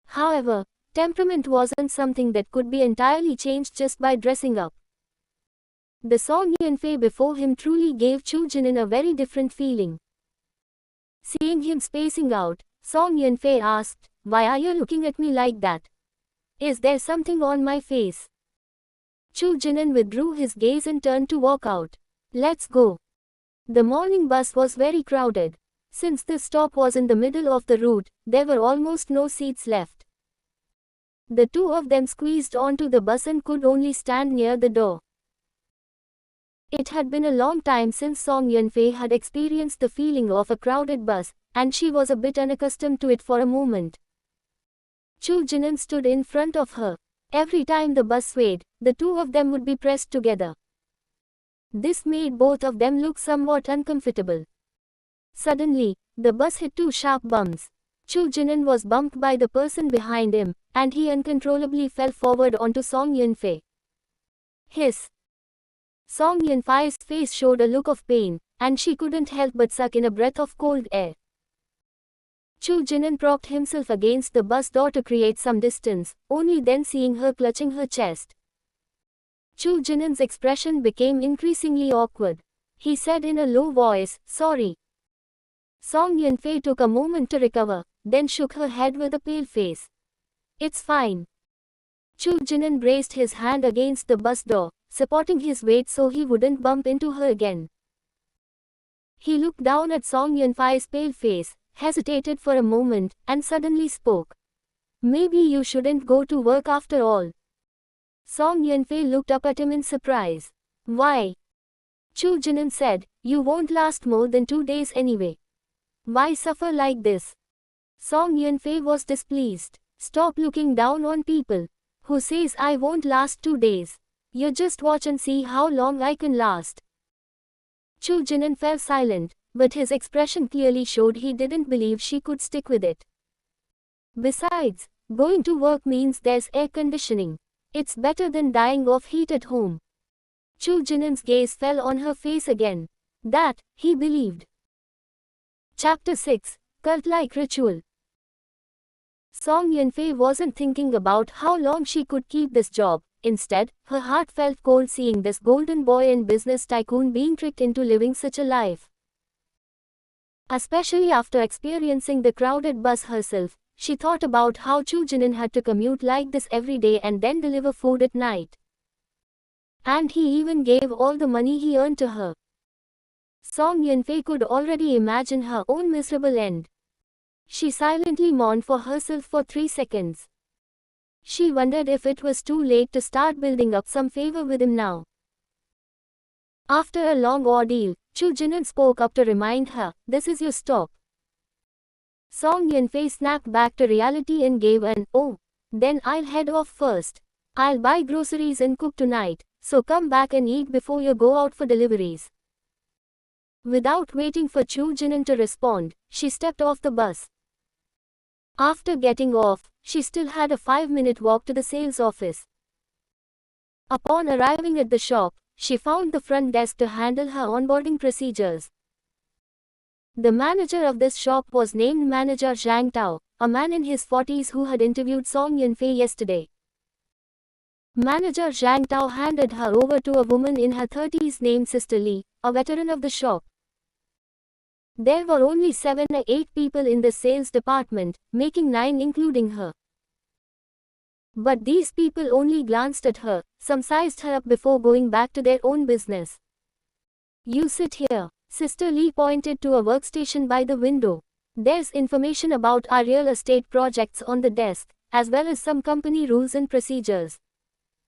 However, temperament wasn't something that could be entirely changed just by dressing up. The Song Yun-fei before him truly gave Chu Jinan a very different feeling. Seeing him spacing out, Song Yun-fei asked, "Why are you looking at me like that? Is there something on my face?" Chu Jinan withdrew his gaze and turned to walk out. "Let's go." The morning bus was very crowded. Since this stop was in the middle of the route, there were almost no seats left. The two of them squeezed onto the bus and could only stand near the door. It had been a long time since Song Yun-fei had experienced the feeling of a crowded bus, and she was a bit unaccustomed to it for a moment. Chu Jinan stood in front of her. Every time the bus swayed, the two of them would be pressed together. This made both of them look somewhat uncomfortable. Suddenly, the bus hit two sharp bumps. Chu Jinan was bumped by the person behind him, and he uncontrollably fell forward onto Song Yun-fei. Hiss! Song Yun-fei's face showed a look of pain, and she couldn't help but suck in a breath of cold air. Chu Jinan propped himself against the bus door to create some distance, only then seeing her clutching her chest. Chu Jinan's expression became increasingly awkward. He said in a low voice, "Sorry." Song Yun-fei took a moment to recover, then shook her head with a pale face. "It's fine." Chu Jinan braced his hand against the bus door, supporting his weight so he wouldn't bump into her again. He looked down at Song Yun-fei's pale face, hesitated for a moment, and suddenly spoke. "Maybe you shouldn't go to work after all." Song Yun-fei looked up at him in surprise. "Why?" Chu Jinan said, "You won't last more than 2 days anyway. Why suffer like this?" Song Yun-fei was displeased. "Stop looking down on people. Who says I won't last 2 days? You just watch and see how long I can last." Chu Jinan fell silent, but his expression clearly showed he didn't believe she could stick with it. Besides, going to work means there's air conditioning. It's better than dying of heat at home. Chu Jinan's gaze fell on her face again. That, he believed. Chapter 6, Cult-like Ritual. Song Yun-fei wasn't thinking about how long she could keep this job. Instead, her heart felt cold seeing this golden boy and business tycoon being tricked into living such a life. Especially after experiencing the crowded bus herself, she thought about how Chu Jinan had to commute like this every day and then deliver food at night. And he even gave all the money he earned to her. Song Yun-fei could already imagine her own miserable end. She silently mourned for herself for 3 seconds. She wondered if it was too late to start building up some favor with him now. After a long ordeal, Chu Jinan spoke up to remind her, "This is your stop." Song Yun-fei snapped back to reality and gave an, "Oh, then I'll head off first. I'll buy groceries and cook tonight, so come back and eat before you go out for deliveries." Without waiting for Chu Jinan to respond, she stepped off the bus. After getting off, she still had a 5-minute walk to the sales office. Upon arriving at the shop, she found the front desk to handle her onboarding procedures. The manager of this shop was named Manager Zhang Tao, a man in his 40s who had interviewed Song Yun-fei yesterday. Manager Zhang Tao handed her over to a woman in her 30s named Sister Li, a veteran of the shop. There were only 7 or 8 people in the sales department, making 9 including her. But these people only glanced at her, some sized her up before going back to their own business. You sit here. Sister Li pointed to a workstation by the window. There's information about our real estate projects on the desk, as well as some company rules and procedures.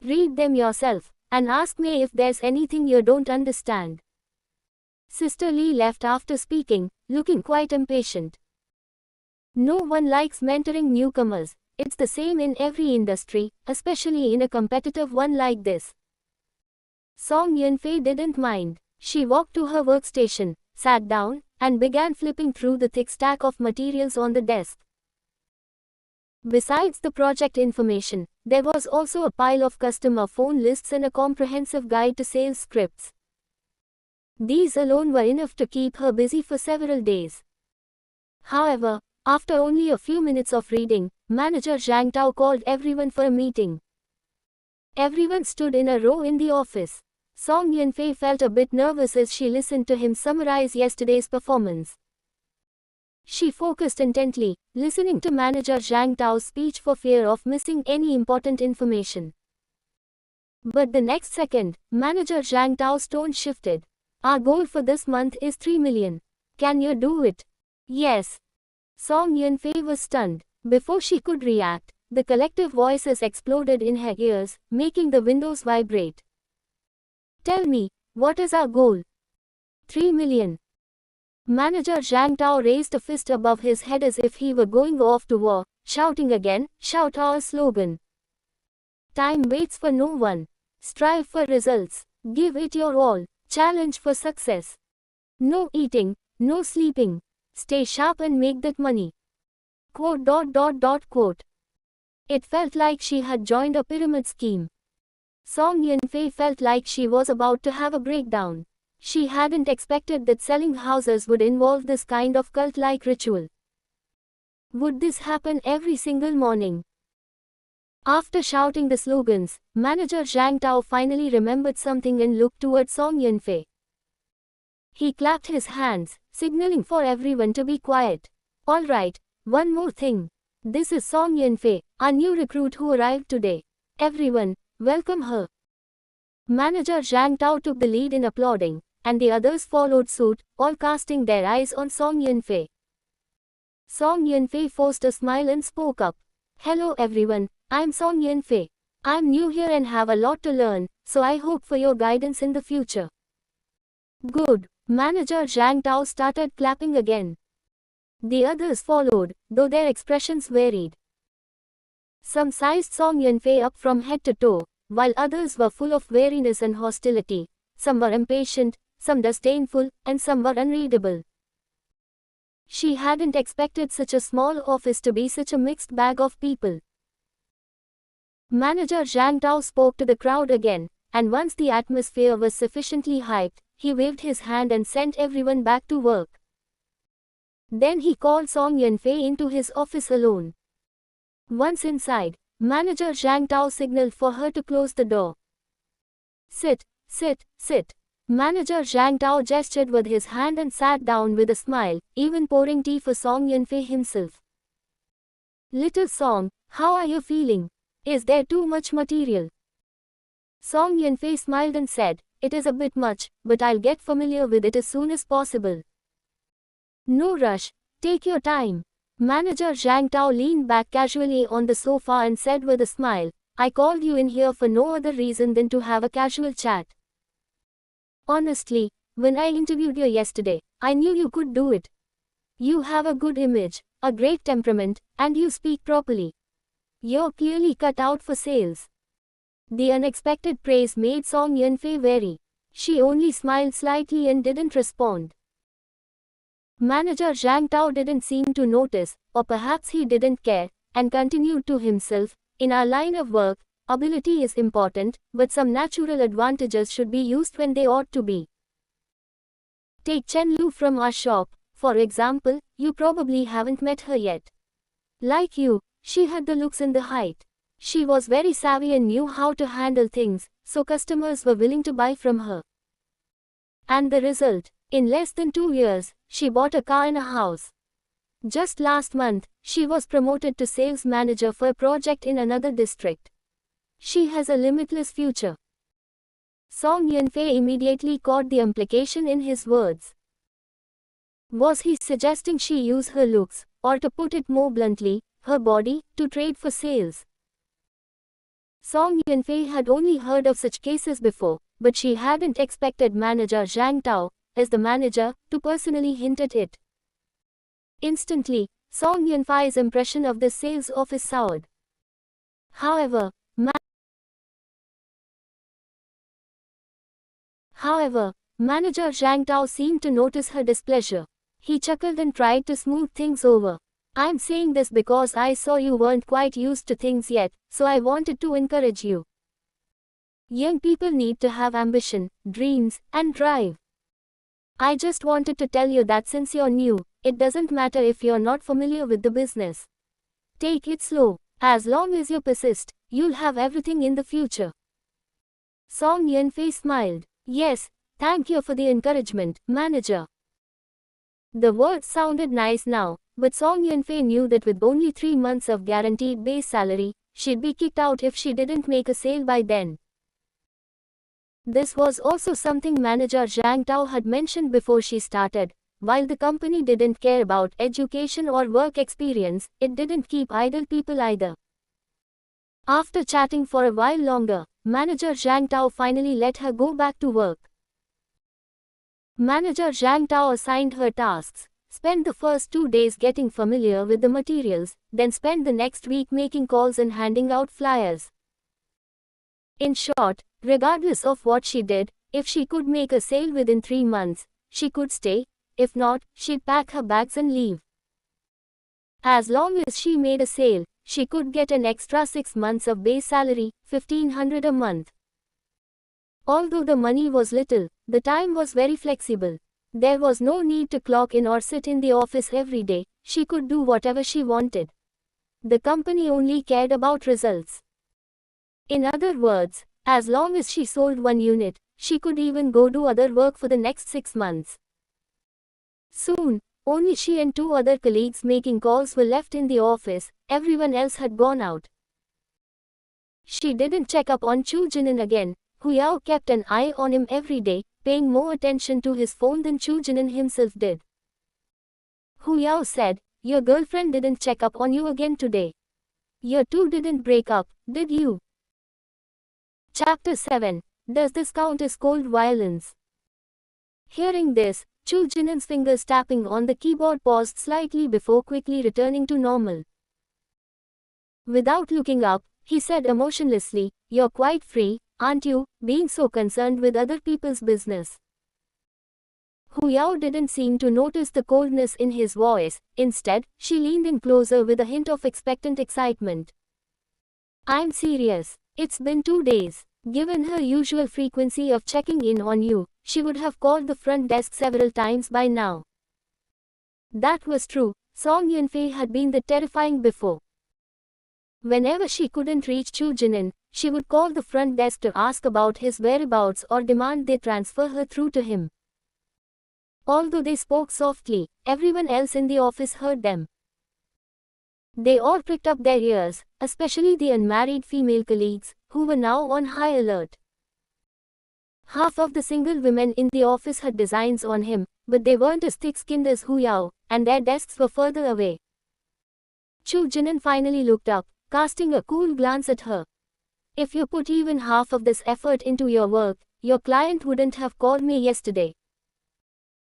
Read them yourself, and ask me if there's anything you don't understand. Sister Li left after speaking, looking quite impatient. No one likes mentoring newcomers. It's the same in every industry, especially in a competitive one like this. Song Yunfei didn't mind. She walked to her workstation, sat down, and began flipping through the thick stack of materials on the desk. Besides the project information, there was also a pile of customer phone lists and a comprehensive guide to sales scripts. These alone were enough to keep her busy for several days. However, after only a few minutes of reading, Manager Zhang Tao called everyone for a meeting. Everyone stood in a row in the office. Song Yunfei felt a bit nervous as she listened to him summarize yesterday's performance. She focused intently, listening to Manager Zhang Tao's speech for fear of missing any important information. But the next second, Manager Zhang Tao's tone shifted. Our goal for this month is 3 million. Can you do it? Yes. Song Yunfei was stunned. Before she could react, the collective voices exploded in her ears, making the windows vibrate. Tell me, what is our goal? 3 million. Manager Zhang Tao raised a fist above his head as if he were going off to war, shouting again, shout our slogan. Time waits for no one. Strive for results. Give it your all. Challenge for success. No eating, no sleeping. Stay sharp and make that money. Quote. It felt like she had joined a pyramid scheme. Song Yunfei felt like she was about to have a breakdown. She hadn't expected that selling houses would involve this kind of cult-like ritual. Would this happen every single morning? After shouting the slogans, Manager Zhang Tao finally remembered something and looked toward Song Yunfei. He clapped his hands, signaling for everyone to be quiet. All right, one more thing. This is Song Yunfei, our new recruit who arrived today. Everyone, welcome her. Manager Zhang Tao took the lead in applauding, and the others followed suit, all casting their eyes on Song Yunfei. Song Yunfei forced a smile and spoke up. Hello everyone, I'm Song Yunfei. I'm new here and have a lot to learn, so I hope for your guidance in the future. Good. Manager Zhang Tao started clapping again. The others followed, though their expressions varied. Some sized Song Yunfei up from head to toe, while others were full of wariness and hostility. Some were impatient, some disdainful, and some were unreadable. She hadn't expected such a small office to be such a mixed bag of people. Manager Zhang Tao spoke to the crowd again, and once the atmosphere was sufficiently hyped, he waved his hand and sent everyone back to work. Then he called Song Yunfei into his office alone. Once inside, Manager Zhang Tao signaled for her to close the door. Sit. Manager Zhang Tao gestured with his hand and sat down with a smile, even pouring tea for Song Yunfei himself. Little Song, how are you feeling? Is there too much material? Song Yunfei smiled and said, it is a bit much, but I'll get familiar with it as soon as possible. No rush, take your time. Manager Zhang Tao leaned back casually on the sofa and said with a smile, I called you in here for no other reason than to have a casual chat. Honestly, when I interviewed you yesterday, I knew you could do it. You have a good image, a great temperament, and you speak properly. You're clearly cut out for sales. The unexpected praise made Song Yunfei wary. She only smiled slightly and didn't respond. Manager Zhang Tao didn't seem to notice, or perhaps he didn't care, and continued to himself, in our line of work, ability is important, but some natural advantages should be used when they ought to be. Take Chen Lu from our shop, for example, you probably haven't met her yet. Like you, she had the looks and the height. She was very savvy and knew how to handle things, so customers were willing to buy from her. And the result? In less than 2 years, she bought a car and a house. Just last month, she was promoted to sales manager for a project in another district. She has a limitless future. Song Yunfei immediately caught the implication in his words. Was he suggesting she use her looks, or to put it more bluntly, her body, to trade for sales? Song Yunfei had only heard of such cases before, but she hadn't expected manager Zhang Tao, as the manager, to personally hint at it. Instantly, Song Yunfei's impression of the sales office soured. However, manager Zhang Tao seemed to notice her displeasure. He chuckled and tried to smooth things over. I'm saying this because I saw you weren't quite used to things yet, so I wanted to encourage you. Young people need to have ambition, dreams, and drive. I just wanted to tell you that since you're new, it doesn't matter if you're not familiar with the business. Take it slow. As long as you persist, you'll have everything in the future. Song Yunfei smiled. Yes, thank you for the encouragement, manager. The words sounded nice now, but Song Yunfei knew that with only 3 months of guaranteed base salary, she'd be kicked out if she didn't make a sale by then. This was also something manager Zhang Tao had mentioned before she started. While the company didn't care about education or work experience, it didn't keep idle people either. After chatting for a while longer, manager Zhang Tao finally let her go back to work. Manager Zhang Tao assigned her tasks. Spend the first 2 days getting familiar with the materials, then spend the next week making calls and handing out flyers. In short, regardless of what she did, if she could make a sale within 3 months, she could stay. If not, she'd pack her bags and leave. As long as she made a sale, she could get an extra 6 months of base salary, 1,500 a month. Although the money was little, the time was very flexible. There was no need to clock in or sit in the office every day. She could do whatever she wanted. The company only cared about results. In other words, as long as she sold 1 unit, she could even go do other work for the next 6 months. Soon, only she and 2 other colleagues making calls were left in the office. Everyone else had gone out. She didn't check up on Chu Jinan again. Hu Yao kept an eye on him every day, paying more attention to his phone than Chu Jinan himself did. Hu Yao said, "Your girlfriend didn't check up on you again today. You two didn't break up, did you?" Chapter 7. Does this count as cold violence? Hearing this, Chu Jinan's fingers tapping on the keyboard paused slightly before quickly returning to normal. Without looking up, he said emotionlessly, "You're quite free, aren't you, being so concerned with other people's business?" Hu Yao didn't seem to notice the coldness in his voice. Instead, she leaned in closer with a hint of expectant excitement. "I'm serious. It's been 2 days. Given her usual frequency of checking in on you, she would have called the front desk several times by now." That was true. Song Yunfei had been that terrifying before. Whenever she couldn't reach Chu Jinan, she would call the front desk to ask about his whereabouts or demand they transfer her through to him. Although they spoke softly, everyone else in the office heard them. They all pricked up their ears, especially the unmarried female colleagues, who were now on high alert. Half of the single women in the office had designs on him, but they weren't as thick-skinned as Hu Yao, and their desks were further away. Chu Jinan finally looked up, casting a cool glance at her. "If you put even half of this effort into your work, your client wouldn't have called me yesterday."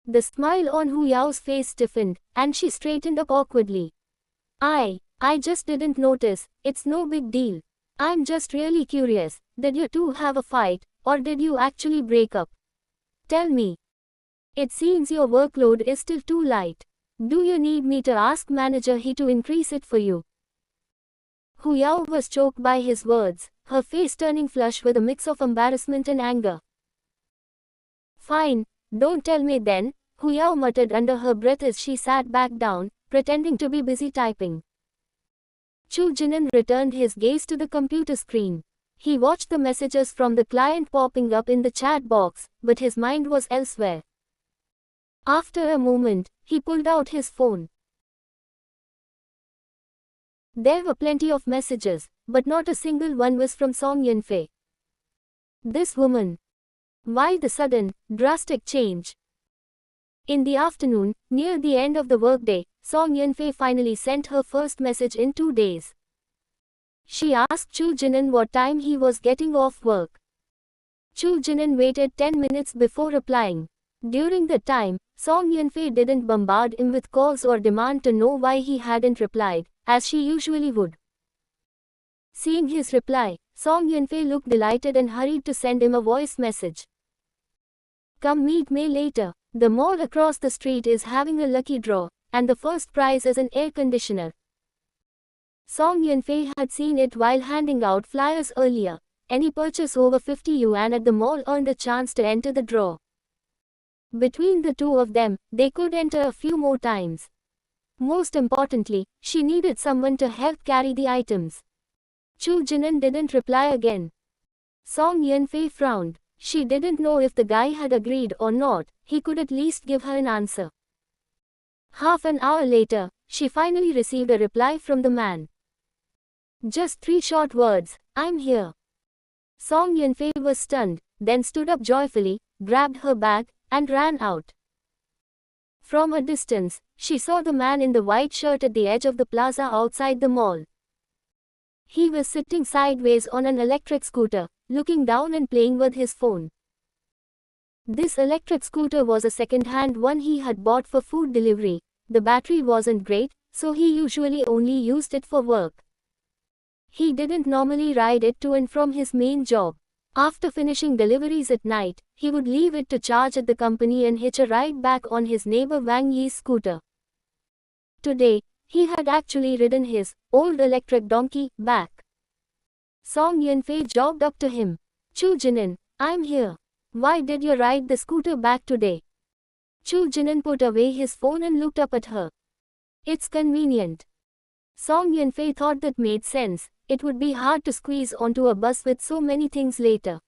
The smile on Hu Yao's face stiffened, and she straightened up awkwardly. I just didn't notice. It's no big deal. I'm just really curious. Did you two have a fight, or did you actually break up? Tell me. It seems your workload is still too light. Do you need me to ask manager He to increase it for you?" Hu Yao was choked by his words, her face turning flush with a mix of embarrassment and anger. "Fine, don't tell me then," Hu Yao muttered under her breath as she sat back down, pretending to be busy typing. Chu Jinan returned his gaze to the computer screen. He watched the messages from the client popping up in the chat box, but his mind was elsewhere. After a moment, he pulled out his phone. There were plenty of messages, but not a single one was from Song Yunfei. This woman. Why the sudden, drastic change? In the afternoon, near the end of the workday, Song Yunfei finally sent her first message in 2 days. She asked Chu Jinan what time he was getting off work. Chu Jinan waited 10 minutes before replying. During that time, Song Yunfei didn't bombard him with calls or demand to know why he hadn't replied, as she usually would. Seeing his reply, Song Yunfei looked delighted and hurried to send him a voice message. Come meet me later. The mall across the street is having a lucky draw, and the first prize is an air conditioner. Song Yunfei had seen it while handing out flyers earlier. Any purchase over 50 yuan at the mall earned a chance to enter the draw. Between the two of them, they could enter a few more times. Most importantly, she needed someone to help carry the items. Chu Jinan didn't reply again. Song Yunfei frowned. She didn't know if the guy had agreed or not. He could at least give her an answer. Half an hour later, she finally received a reply from the man. Just 3 short words, I'm here. Song Yunfei was stunned, then stood up joyfully, grabbed her bag, and ran out. From a distance, she saw the man in the white shirt at the edge of the plaza outside the mall. He was sitting sideways on an electric scooter, looking down and playing with his phone. This electric scooter was a second-hand one he had bought for food delivery. The battery wasn't great, so he usually only used it for work. He didn't normally ride it to and from his main job. After finishing deliveries at night, he would leave it to charge at the company and hitch a ride back on his neighbor Wang Yi's scooter. Today, he had actually ridden his old electric donkey back. Song Yunfei jogged up to him. Chu Jinan, I'm here. Why did you ride the scooter back today? Chu Jinan put away his phone and looked up at her. It's convenient. Song Yunfei thought that made sense. It would be hard to squeeze onto a bus with so many things later.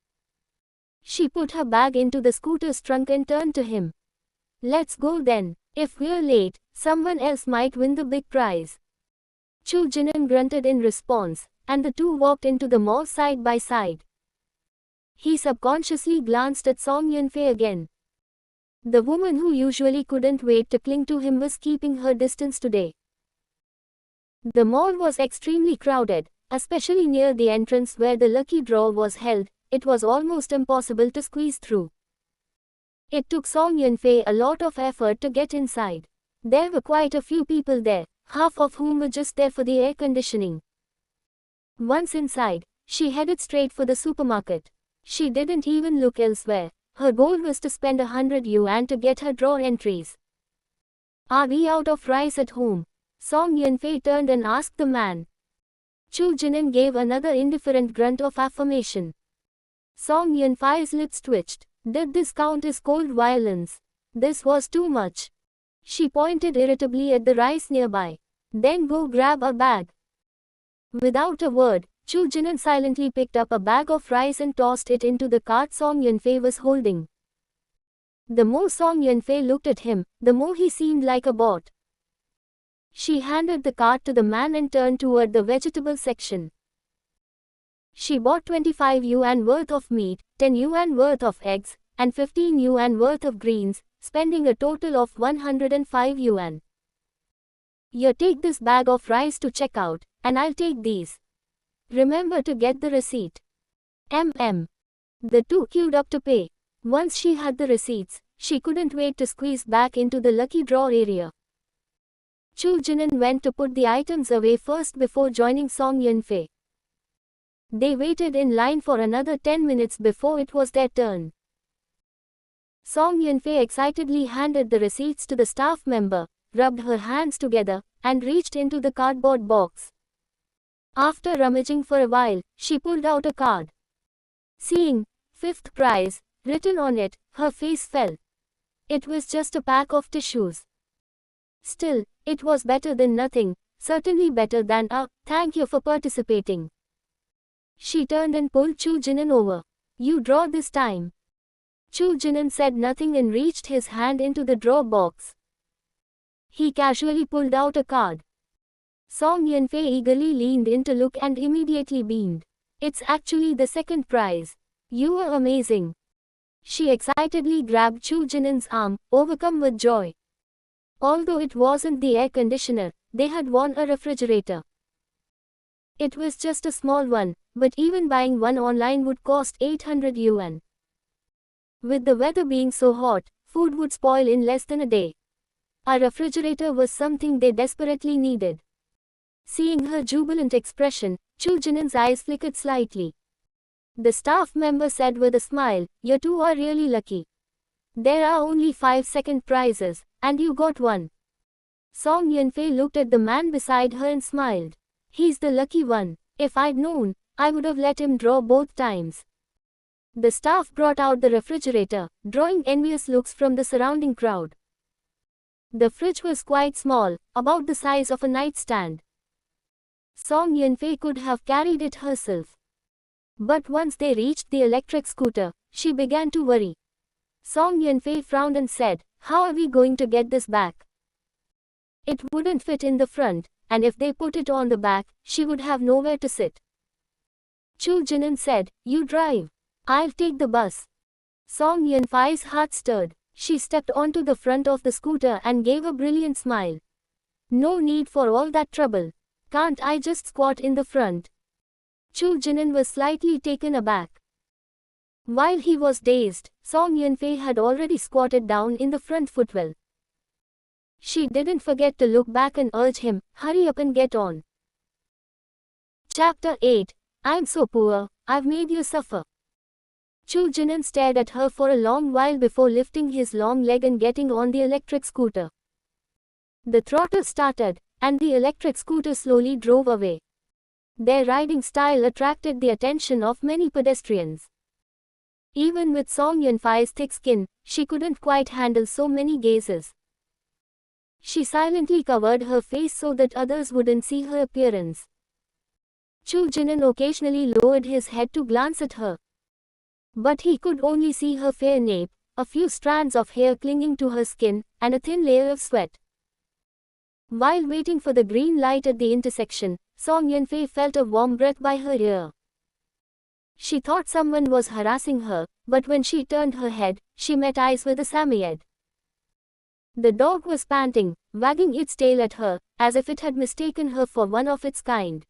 She put her bag into the scooter's trunk and turned to him. Let's go then. If we're late, someone else might win the big prize. Chu Jinan grunted in response, and the two walked into the mall side by side. He subconsciously glanced at Song Yunfei again. The woman who usually couldn't wait to cling to him was keeping her distance today. The mall was extremely crowded, especially near the entrance where the lucky draw was held. It was almost impossible to squeeze through. It took Song Yunfei a lot of effort to get inside. There were quite a few people there, half of whom were just there for the air conditioning. Once inside, she headed straight for the supermarket. She didn't even look elsewhere. Her goal was to spend 100 yuan to get her draw entries. Are we out of rice at home? Song Yunfei turned and asked the man. Chu Jinan gave another indifferent grunt of affirmation. Song Yunfei's lips twitched. Did this count as cold violence? This was too much. She pointed irritably at the rice nearby. Then go grab a bag. Without a word, Chu Jinan silently picked up a bag of rice and tossed it into the cart Song Yunfei was holding. The more Song Yunfei looked at him, the more he seemed like a bot. She handed the cart to the man and turned toward the vegetable section. She bought 25 yuan worth of meat, 10 yuan worth of eggs, and 15 yuan worth of greens, spending a total of 105 yuan. You take this bag of rice to check out, and I'll take these. Remember to get the receipt. The two queued up to pay. Once she had the receipts, she couldn't wait to squeeze back into the lucky draw area. Chu Jinan went to put the items away first before joining Song Yunfei. They waited in line for another 10 minutes before it was their turn. Song Yunfei excitedly handed the receipts to the staff member, rubbed her hands together, and reached into the cardboard box. After rummaging for a while, she pulled out a card. Seeing 5th prize written on it, her face fell. It was just a pack of tissues. Still, it was better than nothing. Certainly better than a thank you for participating. She turned and pulled Chu Jinan over. You draw this time. Chu Jinan said nothing and reached his hand into the draw box. He casually pulled out a card. Song Yanfei eagerly leaned in to look and immediately beamed. It's actually the second prize. You were amazing. She excitedly grabbed Chu Jinan's arm, overcome with joy. Although it wasn't the air conditioner, they had won a refrigerator. It was just a small one, but even buying one online would cost 800 yuan. With the weather being so hot, food would spoil in less than a day. A refrigerator was something they desperately needed. Seeing her jubilant expression, Chu Jinan's eyes flickered slightly. The staff member said with a smile, "You two are really lucky. There are only 5 second prizes, and you got one." Song Yanfei looked at the man beside her and smiled. He's the lucky one. If I'd known, I would have let him draw both times. The staff brought out the refrigerator, drawing envious looks from the surrounding crowd. The fridge was quite small, about the size of a nightstand. Song Yanfei could have carried it herself. But once they reached the electric scooter, she began to worry. Song Yanfei frowned and said, "How are we going to get this back?" It wouldn't fit in the front, and if they put it on the back, she would have nowhere to sit. Chu Jinan said, "You drive. I'll take the bus." Song Yanfei's heart stirred. She stepped onto the front of the scooter and gave a brilliant smile. "No need for all that trouble. Can't I just squat in the front?" Chu Jinan was slightly taken aback. While he was dazed, Song Yanfei had already squatted down in the front footwell. She didn't forget to look back and urge him, "Hurry up and get on." Chapter 8. I'm so poor, I've made you suffer. Chu Jinan stared at her for a long while before lifting his long leg and getting on the electric scooter. The throttle started, and the electric scooter slowly drove away. Their riding style attracted the attention of many pedestrians. Even with Song Yanfei's thick skin, she couldn't quite handle so many gazes. She silently covered her face so that others wouldn't see her appearance. Chu Jinan occasionally lowered his head to glance at her. But he could only see her fair nape, a few strands of hair clinging to her skin, and a thin layer of sweat. While waiting for the green light at the intersection, Song Yanfei felt a warm breath by her ear. She thought someone was harassing her, but when she turned her head, she met eyes with a Samoyed. The dog was panting, wagging its tail at her, as if it had mistaken her for one of its kind.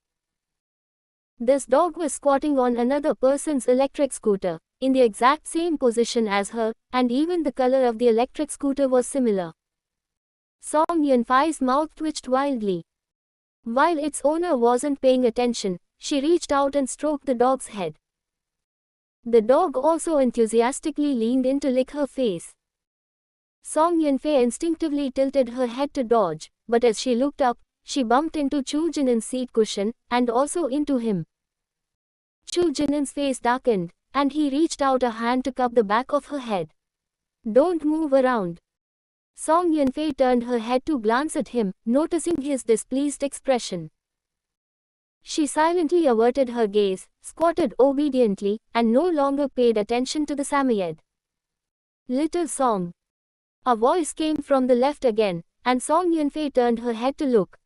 This dog was squatting on another person's electric scooter, in the exact same position as her, and even the color of the electric scooter was similar. Song Yanfei's mouth twitched wildly. While its owner wasn't paying attention, she reached out and stroked the dog's head. The dog also enthusiastically leaned in to lick her face. Song Yanfei instinctively tilted her head to dodge, but as she looked up, she bumped into Chu Jinan's seat cushion, and also into him. Chu Jinan's face darkened, and he reached out a hand to cup the back of her head. "Don't move around." Song Yanfei turned her head to glance at him, noticing his displeased expression. She silently averted her gaze, squatted obediently, and no longer paid attention to the Samoyed. "Little Song." A voice came from the left again, and Song Yanfei turned her head to look.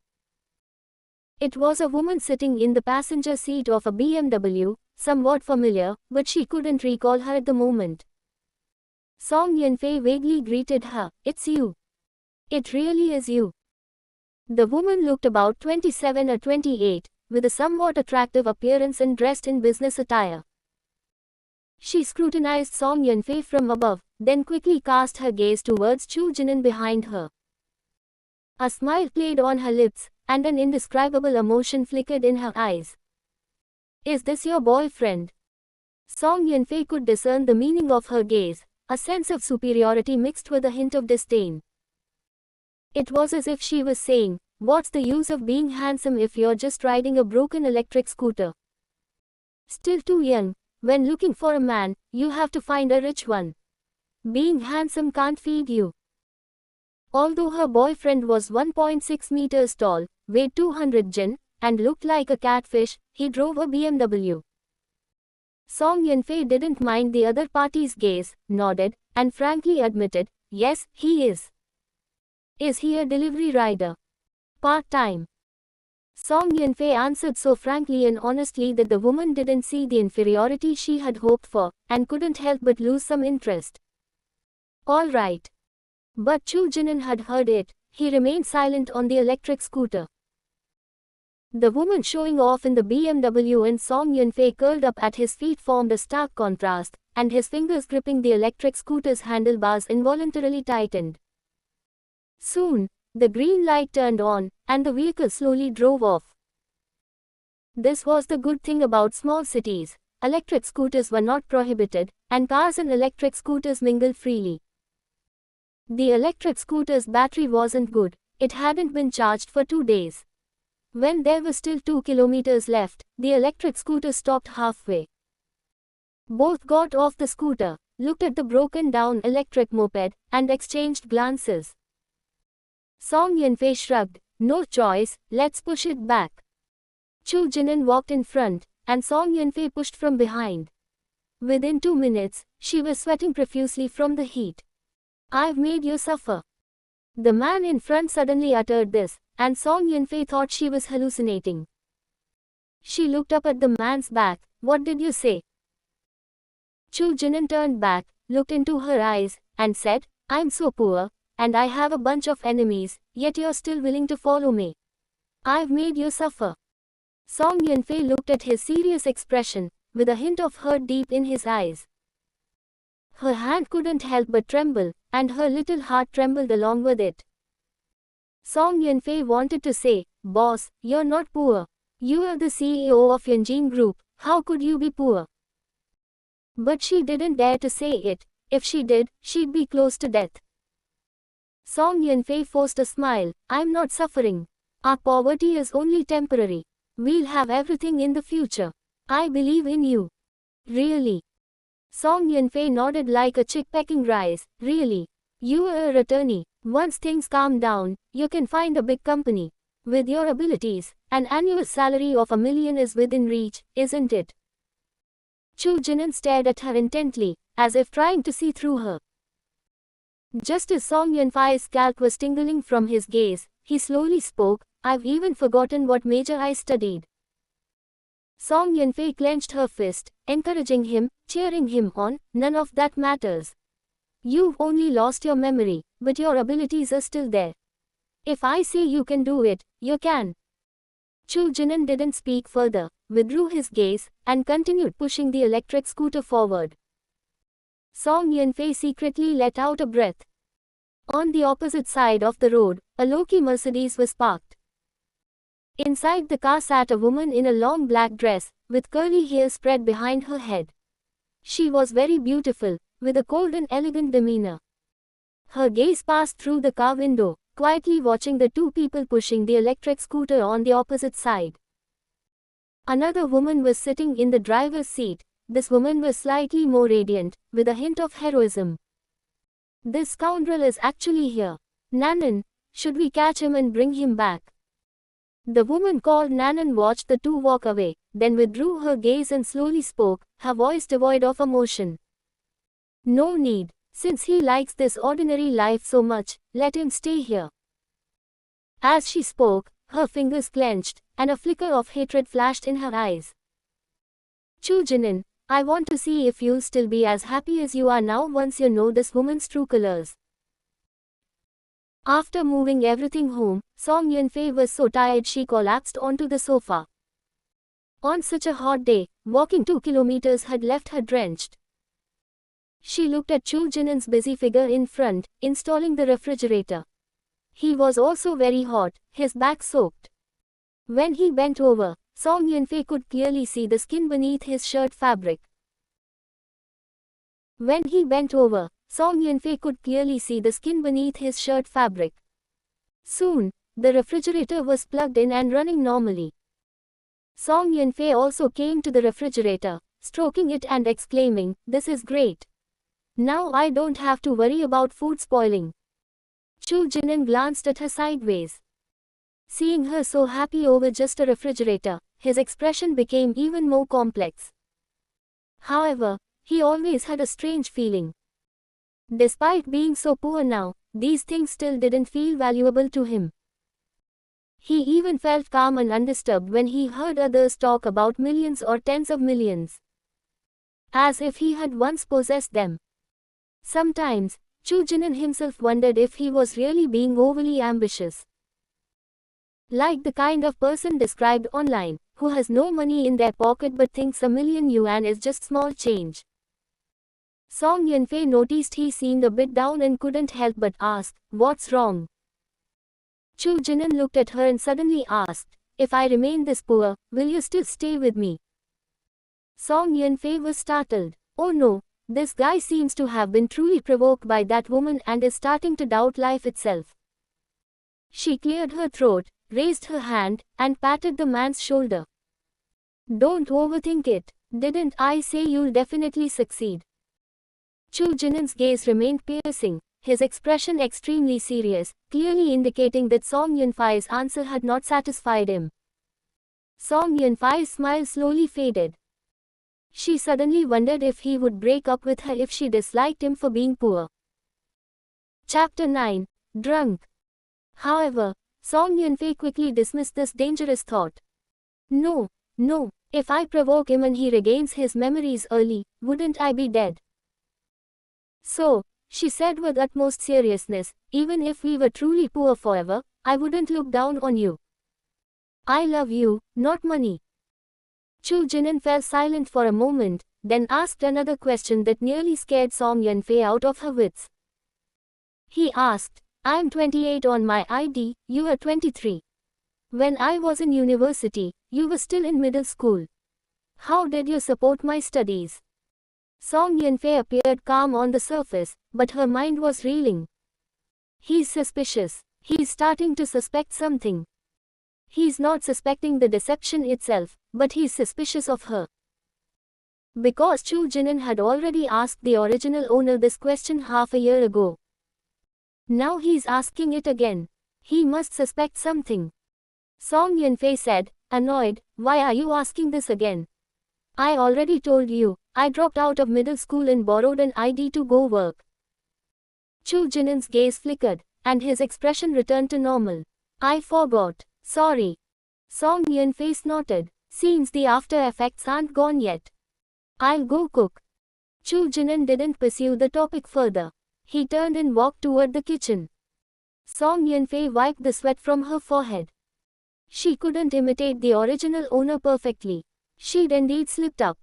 It was a woman sitting in the passenger seat of a BMW, somewhat familiar, but she couldn't recall her at the moment. Song Yanfei vaguely greeted her, "It's you. It really is you." The woman looked about 27 or 28, with a somewhat attractive appearance and dressed in business attire. She scrutinized Song Yanfei from above, then quickly cast her gaze towards Chu Jinan behind her. A smile played on her lips, and an indescribable emotion flickered in her eyes. "Is this your boyfriend?" Song Yanfei could discern the meaning of her gaze, a sense of superiority mixed with a hint of disdain. It was as if she was saying, "What's the use of being handsome if you're just riding a broken electric scooter? Still too young. When looking for a man, you have to find a rich one. Being handsome can't feed you." Although her boyfriend was 1.6 meters tall, weighed 200 jin, and looked like a catfish. He drove a BMW. Song Yunfei didn't mind the other party's gaze, nodded, and frankly admitted, yes, he is. Is he a delivery rider? Part-time. Song Yunfei answered so frankly and honestly that the woman didn't see the inferiority she had hoped for, and couldn't help but lose some interest. All right. But Chu Jinan had heard it. He remained silent on the electric scooter. The woman showing off in the BMW and Song Yunfei curled up at his feet formed a stark contrast, and his fingers gripping the electric scooter's handlebars involuntarily tightened. Soon, the green light turned on, and the vehicle slowly drove off. This was the good thing about small cities. Electric scooters were not prohibited, and cars and electric scooters mingled freely. The electric scooter's battery wasn't good. It hadn't been charged for 2 days. When there were still 2 kilometers left, the electric scooter stopped halfway. Both got off the scooter, looked at the broken-down electric moped, and exchanged glances. Song Yunfei shrugged. No choice, let's push it back. Chu Jinan walked in front, and Song Yunfei pushed from behind. Within 2 minutes, she was sweating profusely from the heat. I've made you suffer. The man in front suddenly uttered this, and Song Yunfei thought she was hallucinating. She looked up at the man's back. What did you say? Chu Jinan turned back, looked into her eyes, and said, I'm so poor, and I have a bunch of enemies, yet you're still willing to follow me. I've made you suffer. Song Yunfei looked at his serious expression, with a hint of hurt deep in his eyes. Her hand couldn't help but tremble, and her little heart trembled along with it. Song Yunfei wanted to say, Boss, you're not poor. You are the CEO of Yanjin Group, how could you be poor? But she didn't dare to say it. If she did, she'd be close to death. Song Yunfei forced a smile. I'm not suffering. Our poverty is only temporary. We'll have everything in the future. I believe in you. Really? Song Yunfei nodded like a chick pecking rice. Really? You are an attorney. Once things calm down, you can find a big company. With your abilities, an annual salary of $1 million is within reach, isn't it? Chu Jinan stared at her intently, as if trying to see through her. Just as Song Yunfei's scalp was tingling from his gaze, he slowly spoke, I've even forgotten what major I studied. Song Yunfei clenched her fist, encouraging him, cheering him on, none of that matters. You've only lost your memory, but your abilities are still there. If I say you can do it, you can. Chu Jinan didn't speak further, withdrew his gaze, and continued pushing the electric scooter forward. Song Yunfei secretly let out a breath. On the opposite side of the road, a low-key Mercedes was parked. Inside the car sat a woman in a long black dress, with curly hair spread behind her head. She was very beautiful, with a cold and elegant demeanor. Her gaze passed through the car window, quietly watching the two people pushing the electric scooter on the opposite side. Another woman was sitting in the driver's seat. This woman was slightly more radiant, with a hint of heroism. This scoundrel is actually here. Nanan, should we catch him and bring him back? The woman called Nanan watched the two walk away, then withdrew her gaze and slowly spoke, her voice devoid of emotion. No need. Since he likes this ordinary life so much, let him stay here. As she spoke, her fingers clenched, and a flicker of hatred flashed in her eyes. Chu Jinan, I want to see if you'll still be as happy as you are now once you know this woman's true colors. After moving everything home, Song Yunfei was so tired she collapsed onto the sofa. On such a hot day, walking 2 kilometers had left her drenched. She looked at Chu Jinan's busy figure in front, installing the refrigerator. He was also very hot, his back soaked. When he bent over, Song Yunfei could clearly see the skin beneath his shirt fabric. When he bent over, Song Yunfei could clearly see the skin beneath his shirt fabric. Soon, the refrigerator was plugged in and running normally. Song Yunfei also came to the refrigerator, stroking it and exclaiming, "This is great. Now I don't have to worry about food spoiling." Chu Jinan glanced at her sideways. Seeing her so happy over just a refrigerator, his expression became even more complex. However, he always had a strange feeling. Despite being so poor now, these things still didn't feel valuable to him. He even felt calm and undisturbed when he heard others talk about millions or tens of millions, as if he had once possessed them. Sometimes, Chu Jinan himself wondered if he was really being overly ambitious. Like the kind of person described online, who has no money in their pocket but thinks a million yuan is just small change. Song Yunfei noticed he seemed a bit down and couldn't help but ask, "What's wrong?" Chu Jinan looked at her and suddenly asked, "If I remain this poor, will you still stay with me?" Song Yunfei was startled. Oh no, this guy seems to have been truly provoked by that woman and is starting to doubt life itself. She cleared her throat, raised her hand, and patted the man's shoulder. "Don't overthink it. Didn't I say you'll definitely succeed?" Chu Jinan's gaze remained piercing, his expression extremely serious, clearly indicating that Song Yunfei's answer had not satisfied him. Song Yunfei's smile slowly faded. She suddenly wondered if he would break up with her if she disliked him for being poor. Chapter 9. Drunk. However, Song Yunfei quickly dismissed this dangerous thought. No, if I provoke him and he regains his memories early, wouldn't I be dead? So, she said with utmost seriousness, even if we were truly poor forever, I wouldn't look down on you. I love you, not money. Chu Jinan fell silent for a moment, then asked another question that nearly scared Song Yunfei out of her wits. He asked, "I'm 28 on my ID, you are 23. When I was in university, you were still in middle school. How did you support my studies?" Song Yunfei appeared calm on the surface, but her mind was reeling. He's suspicious. He's starting to suspect something. He's not suspecting the deception itself, but he's suspicious of her. Because Chu Jinan had already asked the original owner this question half a year ago. Now he's asking it again. He must suspect something. Song Yunfei said, annoyed, "Why are you asking this again? I already told you, I dropped out of middle school and borrowed an ID to go work." Chu Jinan's gaze flickered, and his expression returned to normal. "I forgot. Sorry." Song Yunfei snorted. "Seems the after effects aren't gone yet. I'll go cook." Chu Jinan didn't pursue the topic further. He turned and walked toward the kitchen. Song Yunfei wiped the sweat from her forehead. She couldn't imitate the original owner perfectly. She'd indeed slipped up.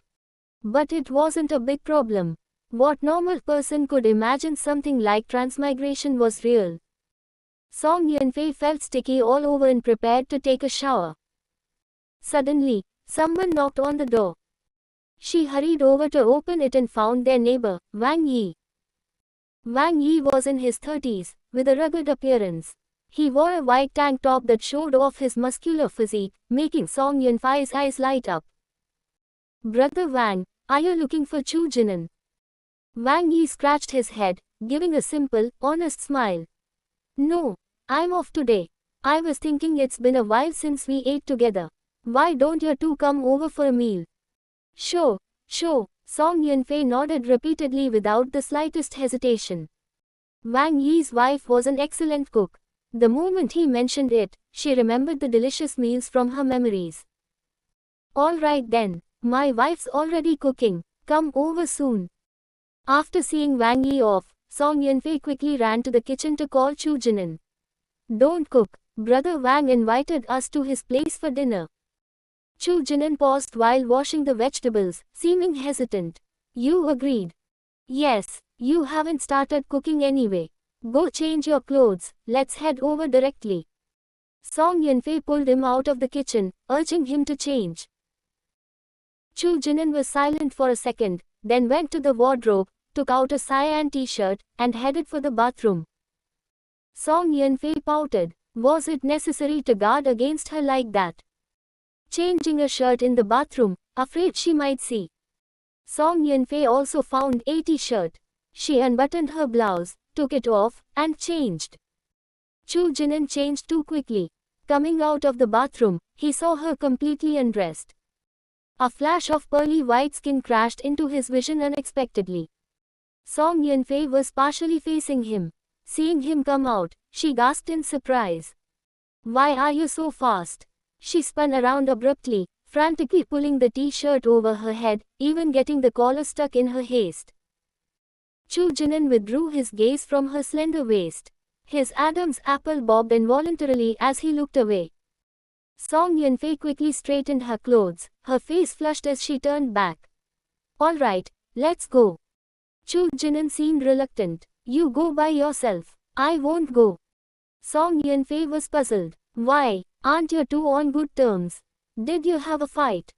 But it wasn't a big problem. What normal person could imagine something like transmigration was real? Song Yunfei felt sticky all over and prepared to take a shower. Suddenly, someone knocked on the door. She hurried over to open it and found their neighbor, Wang Yi. Wang Yi was in his 30s, with a rugged appearance. He wore a white tank top that showed off his muscular physique, making Song Yunfei's eyes light up. "Brother Wang, are you looking for Chu Jinan?" Wang Yi scratched his head, giving a simple, honest smile. "No, I'm off today. I was thinking it's been a while since we ate together. Why don't you two come over for a meal?" Sure. Song Yunfei nodded repeatedly without the slightest hesitation. Wang Yi's wife was an excellent cook. The moment he mentioned it, she remembered the delicious meals from her memories. "All right then, my wife's already cooking. Come over soon." After seeing Wang Yi off, Song Yunfei quickly ran to the kitchen to call Chu Jinan. "Don't cook. Brother Wang invited us to his place for dinner." Chu Jinan paused while washing the vegetables, seeming hesitant. "You agreed?" "Yes, you haven't started cooking anyway. Go change your clothes, let's head over directly." Song Yunfei pulled him out of the kitchen, urging him to change. Chu Jinan was silent for a second, then went to the wardrobe, took out a cyan t-shirt, and headed for the bathroom. Song Yunfei pouted. Was it necessary to guard against her like that? Changing a shirt in the bathroom, afraid she might see. Song Yunfei also found a t-shirt. She unbuttoned her blouse, took it off, and changed. Chu Jinan changed too quickly. Coming out of the bathroom, he saw her completely undressed. A flash of pearly white skin crashed into his vision unexpectedly. Song Yunfei was partially facing him. Seeing him come out, she gasped in surprise. Why are you so fast? She spun around abruptly, frantically pulling the t-shirt over her head, even getting the collar stuck in her haste. Chu Jinan withdrew his gaze from her slender waist. His Adam's apple bobbed involuntarily as he looked away. Song Yunfei quickly straightened her clothes, her face flushed as she turned back. All right, let's go. Chu Jinan seemed reluctant. You go by yourself. I won't go. Song Yunfei was puzzled. Why, aren't you two on good terms? Did you have a fight?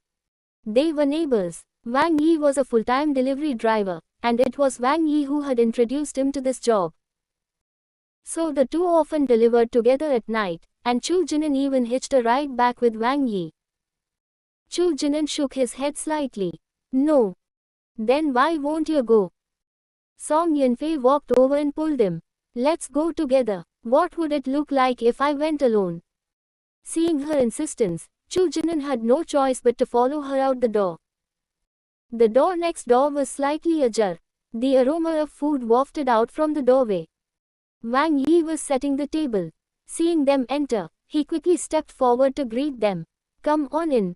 They were neighbors. Wang Yi was a full-time delivery driver, and it was Wang Yi who had introduced him to this job. So the two often delivered together at night, and Chu Jinan even hitched a ride back with Wang Yi. Chu Jinan shook his head slightly. No. Then why won't you go? Song Yunfei walked over and pulled him. Let's go together. What would it look like if I went alone? Seeing her insistence, Chu Jinan had no choice but to follow her out the door. The door next door was slightly ajar. The aroma of food wafted out from the doorway. Wang Yi was setting the table. Seeing them enter, he quickly stepped forward to greet them. Come on in.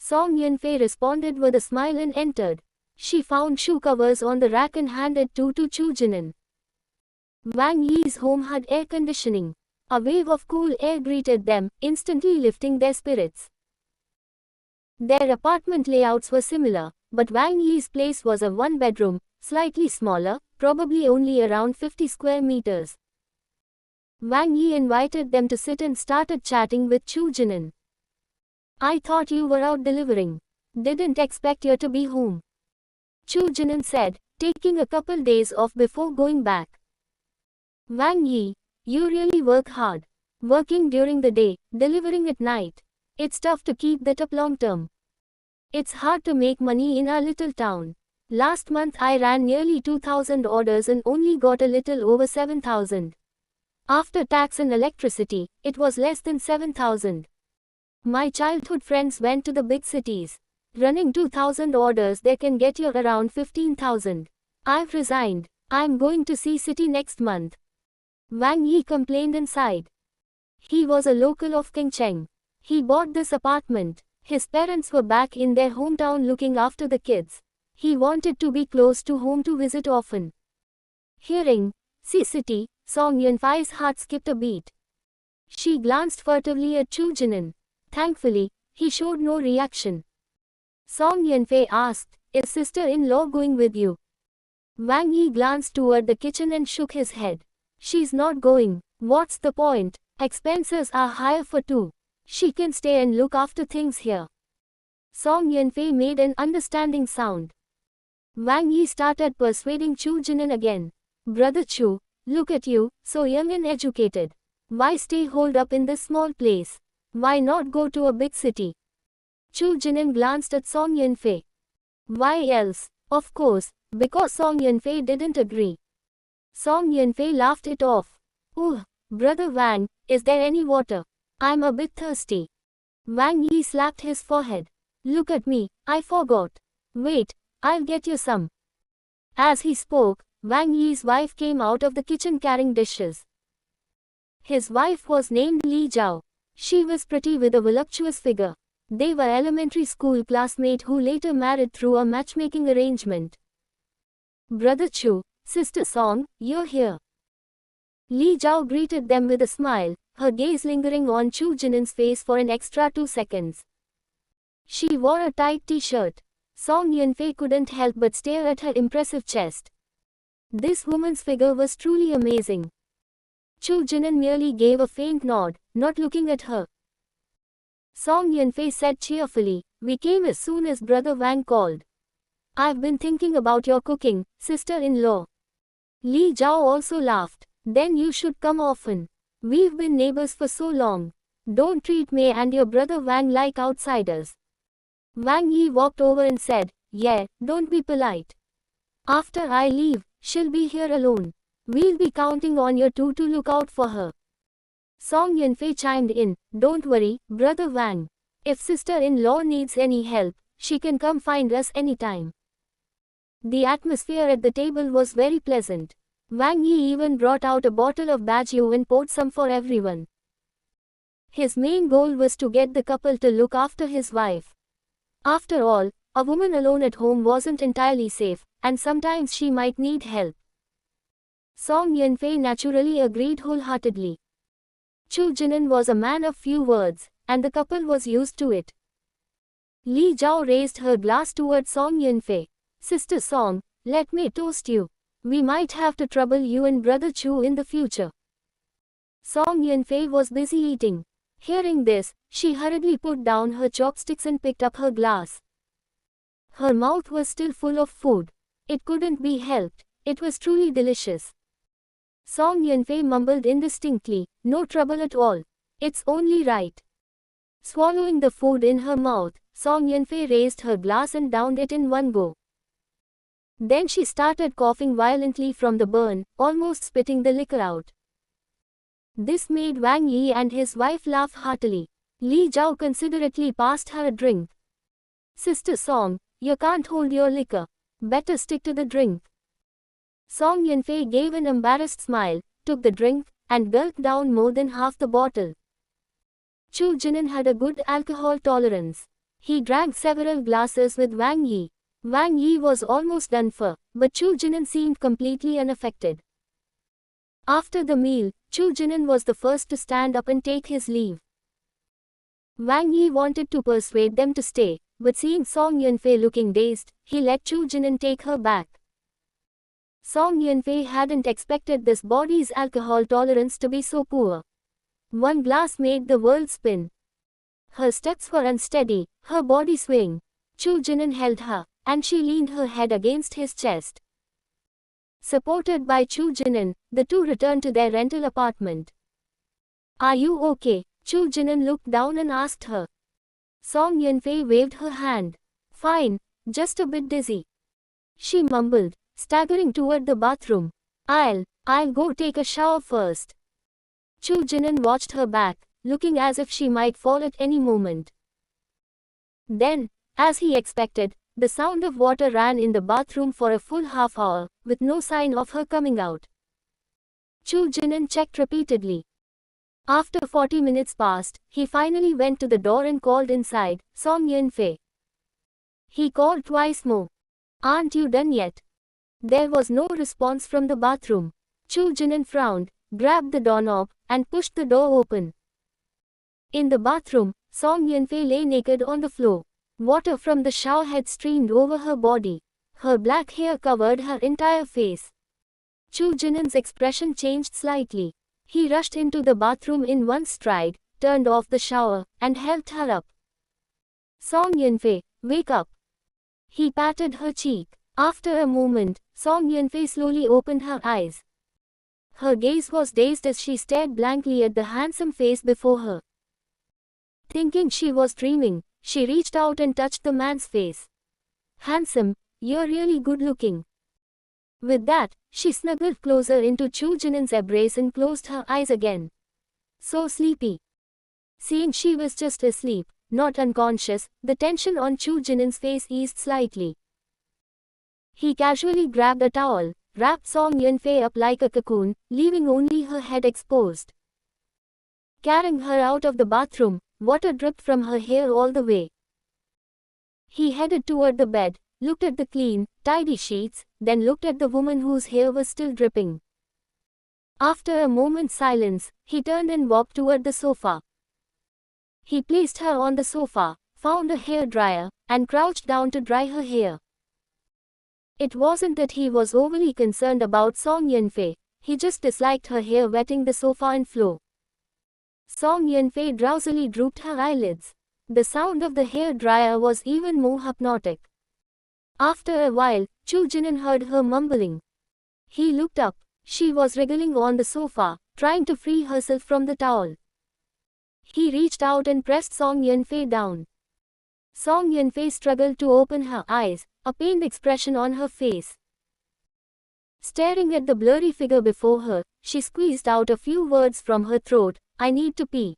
Song Yunfei responded with a smile and entered. She found shoe covers on the rack and handed two to Chu Jinan. Wang Yi's home had air conditioning. A wave of cool air greeted them, instantly lifting their spirits. Their apartment layouts were similar, but Wang Yi's place was a one-bedroom, slightly smaller, probably only around 50 square meters. Wang Yi invited them to sit and started chatting with Chu Jinan. I thought you were out delivering. Didn't expect you to be home. Chu Jinan said, taking a couple days off before going back. Wang Yi, you really work hard. Working during the day, delivering at night. It's tough to keep that up long term. It's hard to make money in our little town. Last month I ran nearly 2,000 orders and only got a little over 7,000. After tax and electricity, it was less than 7,000. My childhood friends went to the big cities. Running 2,000 orders there can get you around 15,000. I've resigned. I'm going to see city next month. Wang Yi complained and sighed. He was a local of Qingcheng. He bought this apartment. His parents were back in their hometown looking after the kids. He wanted to be close to home to visit often. Hearing, see city, Song Yunfei's heart skipped a beat. She glanced furtively at Chu Jinan. Thankfully, he showed no reaction. Song Yunfei asked, is sister-in-law going with you? Wang Yi glanced toward the kitchen and shook his head. She's not going. What's the point? Expenses are higher for two. She can stay and look after things here. Song Yunfei made an understanding sound. Wang Yi started persuading Chu Jinan again. Brother Chu, look at you, so young and educated. Why stay holed up in this small place? Why not go to a big city? Chu Jinan glanced at Song Yunfei. Why else? Of course, because Song Yunfei didn't agree. Song Yunfei laughed it off. Ooh, Brother Wang, is there any water? I'm a bit thirsty. Wang Yi slapped his forehead. Look at me, I forgot. Wait, I'll get you some. As he spoke, Wang Yi's wife came out of the kitchen carrying dishes. His wife was named Li Zhao. She was pretty with a voluptuous figure. They were elementary school classmates who later married through a matchmaking arrangement. Brother Chu, Sister Song, you're here. Li Zhao greeted them with a smile, her gaze lingering on Chu Jinan's face for an extra 2 seconds. She wore a tight t-shirt. Song Yunfei couldn't help but stare at her impressive chest. This woman's figure was truly amazing. Chu Jinan merely gave a faint nod, not looking at her. Song Yunfei said cheerfully, we came as soon as Brother Wang called. I've been thinking about your cooking, sister-in-law. Li Zhao also laughed. Then you should come often. We've been neighbors for so long. Don't treat me and your brother Wang like outsiders. Wang Yi walked over and said, yeah, don't be polite. After I leave, she'll be here alone. We'll be counting on you two to look out for her. Song Yunfei chimed in, "Don't worry, Brother Wang. If sister-in-law needs any help, she can come find us anytime." The atmosphere at the table was very pleasant. Wang Yi even brought out a bottle of baijiu and poured some for everyone. His main goal was to get the couple to look after his wife. After all, a woman alone at home wasn't entirely safe, and sometimes she might need help. Song Yunfei naturally agreed wholeheartedly. Chu Jinan was a man of few words, and the couple was used to it. Li Zhao raised her glass toward Song Yunfei. "Sister Song, let me toast you. We might have to trouble you and Brother Chu in the future." Song Yunfei was busy eating. Hearing this, she hurriedly put down her chopsticks and picked up her glass. Her mouth was still full of food. It couldn't be helped. It was truly delicious. Song Yunfei mumbled indistinctly, "No trouble at all. It's only right." Swallowing the food in her mouth, Song Yunfei raised her glass and downed it in one go. Then she started coughing violently from the burn, almost spitting the liquor out. This made Wang Yi and his wife laugh heartily. Li Zhao considerately passed her a drink. "Sister Song, you can't hold your liquor. Better stick to the drink." Song Yunfei gave an embarrassed smile, took the drink, and gulped down more than half the bottle. Chu Jinan had a good alcohol tolerance. He drank several glasses with Wang Yi. Wang Yi was almost done for, but Chu Jinan seemed completely unaffected. After the meal, Chu Jinan was the first to stand up and take his leave. Wang Yi wanted to persuade them to stay, but seeing Song Yunfei looking dazed, he let Chu Jinan take her back. Song Yunfei hadn't expected this body's alcohol tolerance to be so poor. One glass made the world spin. Her steps were unsteady, her body swaying. Chu Jinan held her, and she leaned her head against his chest. Supported by Chu Jinan, the two returned to their rental apartment. "Are you okay?" Chu Jinan looked down and asked her. Song Yunfei waved her hand. "Fine, just a bit dizzy," she mumbled, staggering toward the bathroom. I'll go take a shower first." Chu Jinan watched her back, looking as if she might fall at any moment. Then, as he expected, the sound of water ran in the bathroom for a full half hour, with no sign of her coming out. Chu Jinan checked repeatedly. After 40 minutes passed, he finally went to the door and called inside, "Song Yunfei." He called twice more. "Aren't you done yet?" There was no response from the bathroom. Chu Jinan frowned, grabbed the doorknob, and pushed the door open. In the bathroom, Song Yunfei lay naked on the floor. Water from the shower had streamed over her body. Her black hair covered her entire face. Chu Jinan's expression changed slightly. He rushed into the bathroom in one stride, turned off the shower, and helped her up. "Song Yunfei, wake up." He patted her cheek. After a moment, Song Yunfei slowly opened her eyes. Her gaze was dazed as she stared blankly at the handsome face before her. Thinking she was dreaming, she reached out and touched the man's face. "Handsome, you're really good looking." With that, she snuggled closer into Chu Jinan's embrace and closed her eyes again. So sleepy. Seeing she was just asleep, not unconscious, the tension on Chu Jinan's face eased slightly. He casually grabbed a towel, wrapped Song Yunfei up like a cocoon, leaving only her head exposed. Carrying her out of the bathroom, water dripped from her hair all the way. He headed toward the bed, looked at the clean, tidy sheets, then looked at the woman whose hair was still dripping. After a moment's silence, he turned and walked toward the sofa. He placed her on the sofa, found a hair dryer, and crouched down to dry her hair. It wasn't that he was overly concerned about Song Yunfei, he just disliked her hair wetting the sofa and floor. Song Yunfei drowsily drooped her eyelids. The sound of the hair dryer was even more hypnotic. After a while, Chu Jinan heard her mumbling. He looked up. She was wriggling on the sofa, trying to free herself from the towel. He reached out and pressed Song Yunfei down. Song Yunfei struggled to open her eyes, a pained expression on her face. Staring at the blurry figure before her, she squeezed out a few words from her throat, I need to pee. ...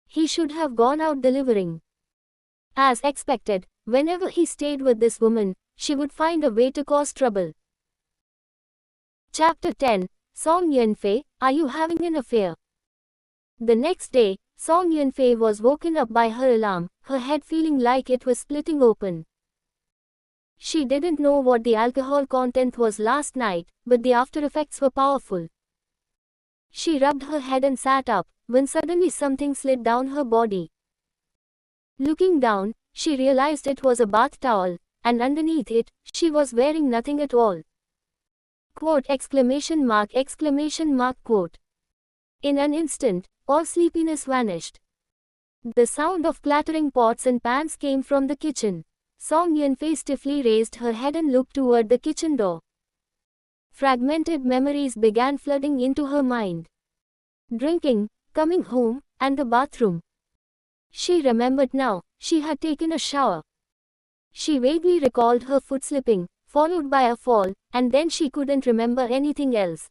He should have gone out delivering. As expected, whenever he stayed with this woman, she would find a way to cause trouble. Chapter 10. Song Yunfei, Are You Having an Affair? The next day, Song Yunfei was woken up by her alarm, her head feeling like it was splitting open. She didn't know what the alcohol content was last night, but the after effects were powerful. She rubbed her head and sat up, when suddenly something slid down her body. Looking down, she realized it was a bath towel, and underneath it, she was wearing nothing at all. Quote! ! Quote. In an instant, all sleepiness vanished. The sound of clattering pots and pans came from the kitchen. Song Yunfei stiffly raised her head and looked toward the kitchen door. Fragmented memories began flooding into her mind. Drinking, coming home, and the bathroom. She remembered now, she had taken a shower. She vaguely recalled her foot slipping, followed by a fall, and then she couldn't remember anything else.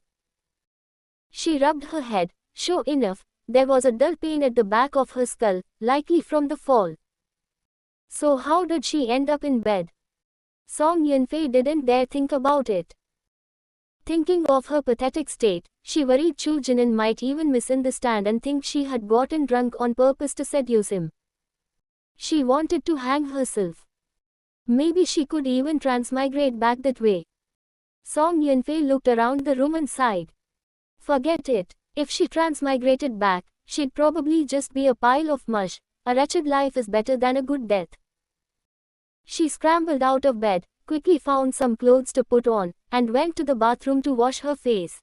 She rubbed her head. Sure enough, there was a dull pain at the back of her skull, likely from the fall. So how did she end up in bed? Song Yunfei didn't dare think about it. Thinking of her pathetic state, she worried Chu Jinan might even misunderstand and think she had gotten drunk on purpose to seduce him. She wanted to hang herself. Maybe she could even transmigrate back that way. Song Yunfei looked around the room and sighed. Forget it. If she transmigrated back, she'd probably just be a pile of mush. A wretched life is better than a good death. She scrambled out of bed, quickly found some clothes to put on, and went to the bathroom to wash her face.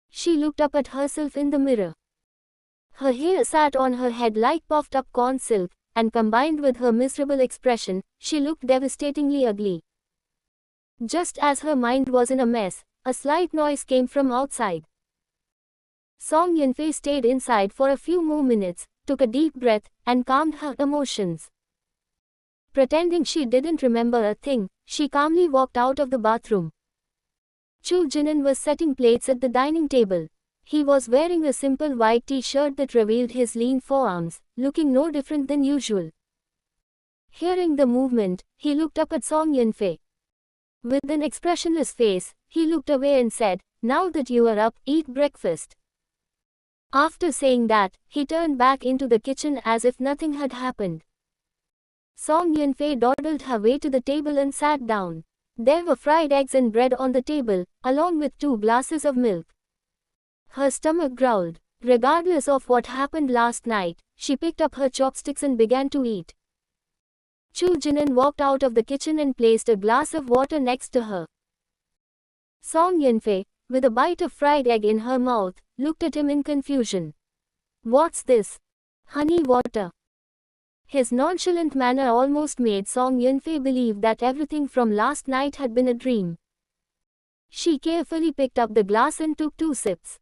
She looked up at herself in the mirror. Her hair sat on her head like puffed up corn silk, and combined with her miserable expression, she looked devastatingly ugly. Just as her mind was in a mess, a slight noise came from outside. Song Yunfei stayed inside for a few more minutes, took a deep breath, and calmed her emotions. Pretending she didn't remember a thing, she calmly walked out of the bathroom. Chu Jinan was setting plates at the dining table. He was wearing a simple white t-shirt that revealed his lean forearms, looking no different than usual. Hearing the movement, he looked up at Song Yunfei. With an expressionless face, he looked away and said, "Now that you are up, eat breakfast." After saying that, he turned back into the kitchen as if nothing had happened. Song Yunfei dawdled her way to the table and sat down. There were fried eggs and bread on the table, along with 2 glasses of milk. Her stomach growled. Regardless of what happened last night, she picked up her chopsticks and began to eat. Chu Jinan walked out of the kitchen and placed a glass of water next to her. Song Yunfei, with a bite of fried egg in her mouth, looked at him in confusion. "What's this?" "Honey water." His nonchalant manner almost made Song Yunfei believe that everything from last night had been a dream. She carefully picked up the glass and took 2 sips.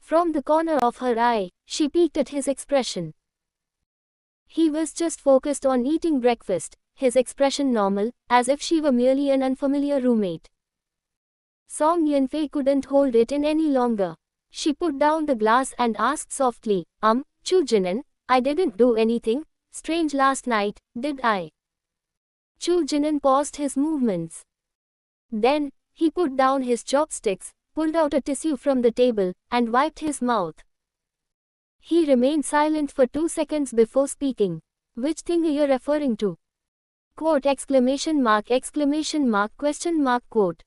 From the corner of her eye, she peeked at his expression. He was just focused on eating breakfast, his expression normal, as if she were merely an unfamiliar roommate. Song Yunfei couldn't hold it in any longer. She put down the glass and asked softly, Chu Jinan, I didn't do anything strange last night, did I?" Chu Jinan paused his movements. Then, he put down his chopsticks, pulled out a tissue from the table, and wiped his mouth. He remained silent for 2 seconds before speaking. "Which thing are you referring to?" Quote! ! Quote.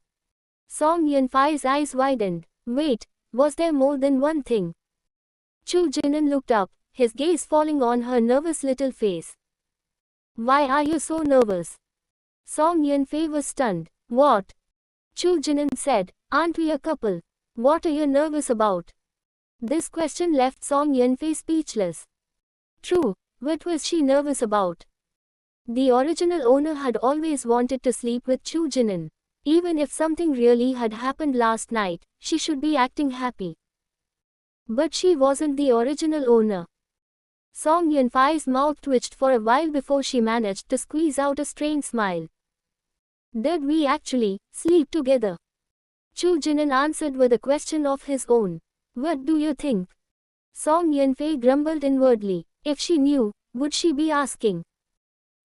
Song Yunfei's eyes widened. Wait, was there more than one thing? Chu Jinan looked up, his gaze falling on her nervous little face. "Why are you so nervous?" Song Yunfei was stunned. "What?" Chu Jinan said, "Aren't we a couple? What are you nervous about?" This question left Song Yunfei speechless. True, what was she nervous about? The original owner had always wanted to sleep with Chu Jinan. Even if something really had happened last night, she should be acting happy. But she wasn't the original owner. Song Yunfei's mouth twitched for a while before she managed to squeeze out a strained smile. "Did we actually sleep together?" Chu Jinan answered with a question of his own. What do you think? Song Yunfei grumbled inwardly. If she knew, would she be asking?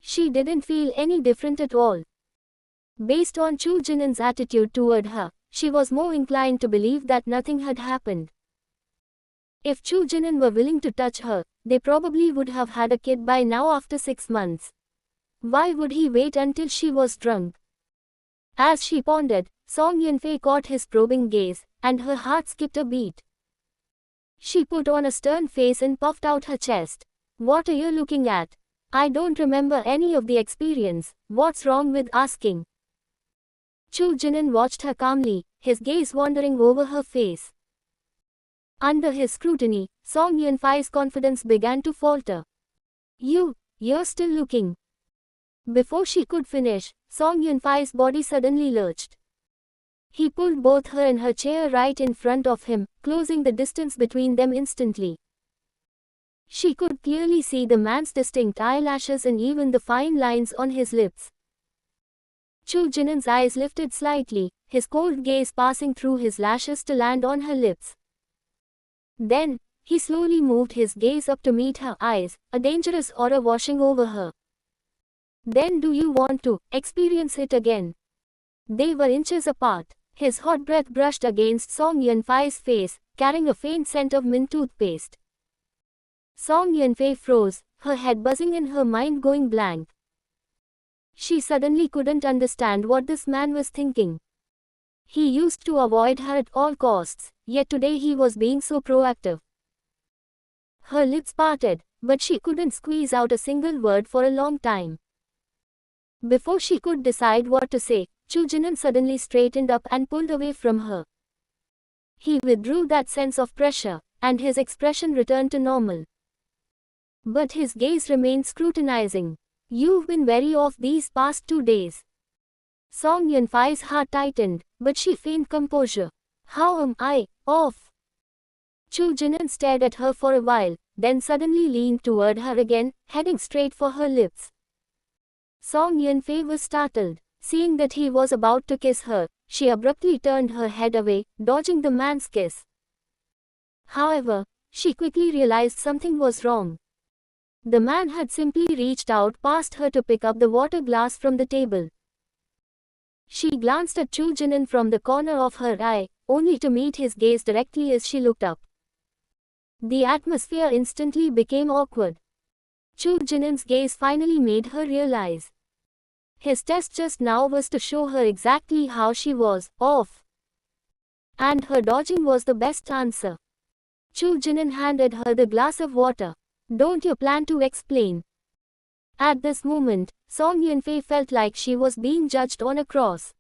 She didn't feel any different at all. Based on Chu Jinin's attitude toward her, she was more inclined to believe that nothing had happened. If Chu Jinin were willing to touch her, they probably would have had a kid by now after 6 months. Why would he wait until she was drunk? As she pondered, Song Yunfei caught his probing gaze, and her heart skipped a beat. She put on a stern face and puffed out her chest. What are you looking at? I don't remember any of the experience. What's wrong with asking? Chu Jinin watched her calmly, his gaze wandering over her face. Under his scrutiny, Song Yunfei's confidence began to falter. You're still looking. Before she could finish, Song Yunfei's body suddenly lurched. He pulled both her and her chair right in front of him, closing the distance between them instantly. She could clearly see the man's distinct eyelashes and even the fine lines on his lips. Chu Jinin's eyes lifted slightly, his cold gaze passing through his lashes to land on her lips. Then, he slowly moved his gaze up to meet her eyes, a dangerous aura washing over her. Then do you want to experience it again? They were inches apart. His hot breath brushed against Song Yunfei's face, carrying a faint scent of mint toothpaste. Song Yunfei froze, her head buzzing and her mind going blank. She suddenly couldn't understand what this man was thinking. He used to avoid her at all costs, yet today he was being so proactive. Her lips parted, but she couldn't squeeze out a single word for a long time. Before she could decide what to say, Chu Jinin suddenly straightened up and pulled away from her. He withdrew that sense of pressure, and his expression returned to normal. But his gaze remained scrutinizing. You've been very off these past 2 days. Song Yunfei's heart tightened, but she feigned composure. How am I off? Chu Jinin stared at her for a while, then suddenly leaned toward her again, heading straight for her lips. Song Yunfei was startled. Seeing that he was about to kiss her, she abruptly turned her head away, dodging the man's kiss. However, she quickly realized something was wrong. The man had simply reached out past her to pick up the water glass from the table. She glanced at Chu Jinin from the corner of her eye, only to meet his gaze directly as she looked up. The atmosphere instantly became awkward. Chu Jinin's gaze finally made her realize. His test just now was to show her exactly how she was off. And her dodging was the best answer. Chu Jinin handed her the glass of water. Don't you plan to explain? At this moment, Song Yunfei felt like she was being judged on a cross.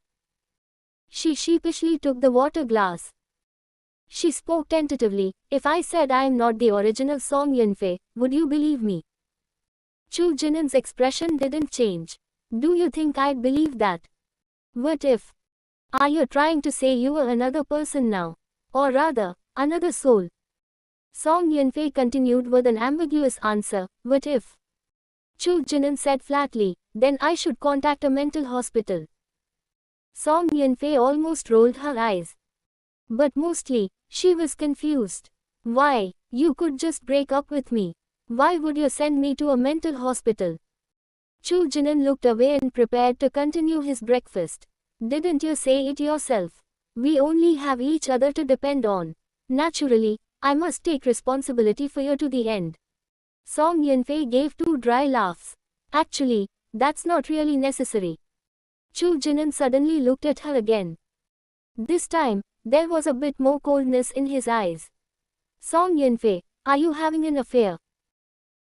She sheepishly took the water glass. She spoke tentatively. If I said I am not the original Song Yunfei, would you believe me? Chu Jinin's expression didn't change. Do you think I'd believe that? What if? Are you trying to say you are another person now? Or rather, another soul? Song Yunfei continued with an ambiguous answer. What if? Chu Jinin said flatly, then I should contact a mental hospital. Song Yunfei almost rolled her eyes. But mostly, she was confused. Why, you could just break up with me. Why would you send me to a mental hospital? Chu Jinin looked away and prepared to continue his breakfast. Didn't you say it yourself? We only have each other to depend on. Naturally, I must take responsibility for you to the end. Song Yunfei gave 2 dry laughs. Actually, that's not really necessary. Chu Jinin suddenly looked at her again. This time, there was a bit more coldness in his eyes. Song Yunfei, are you having an affair?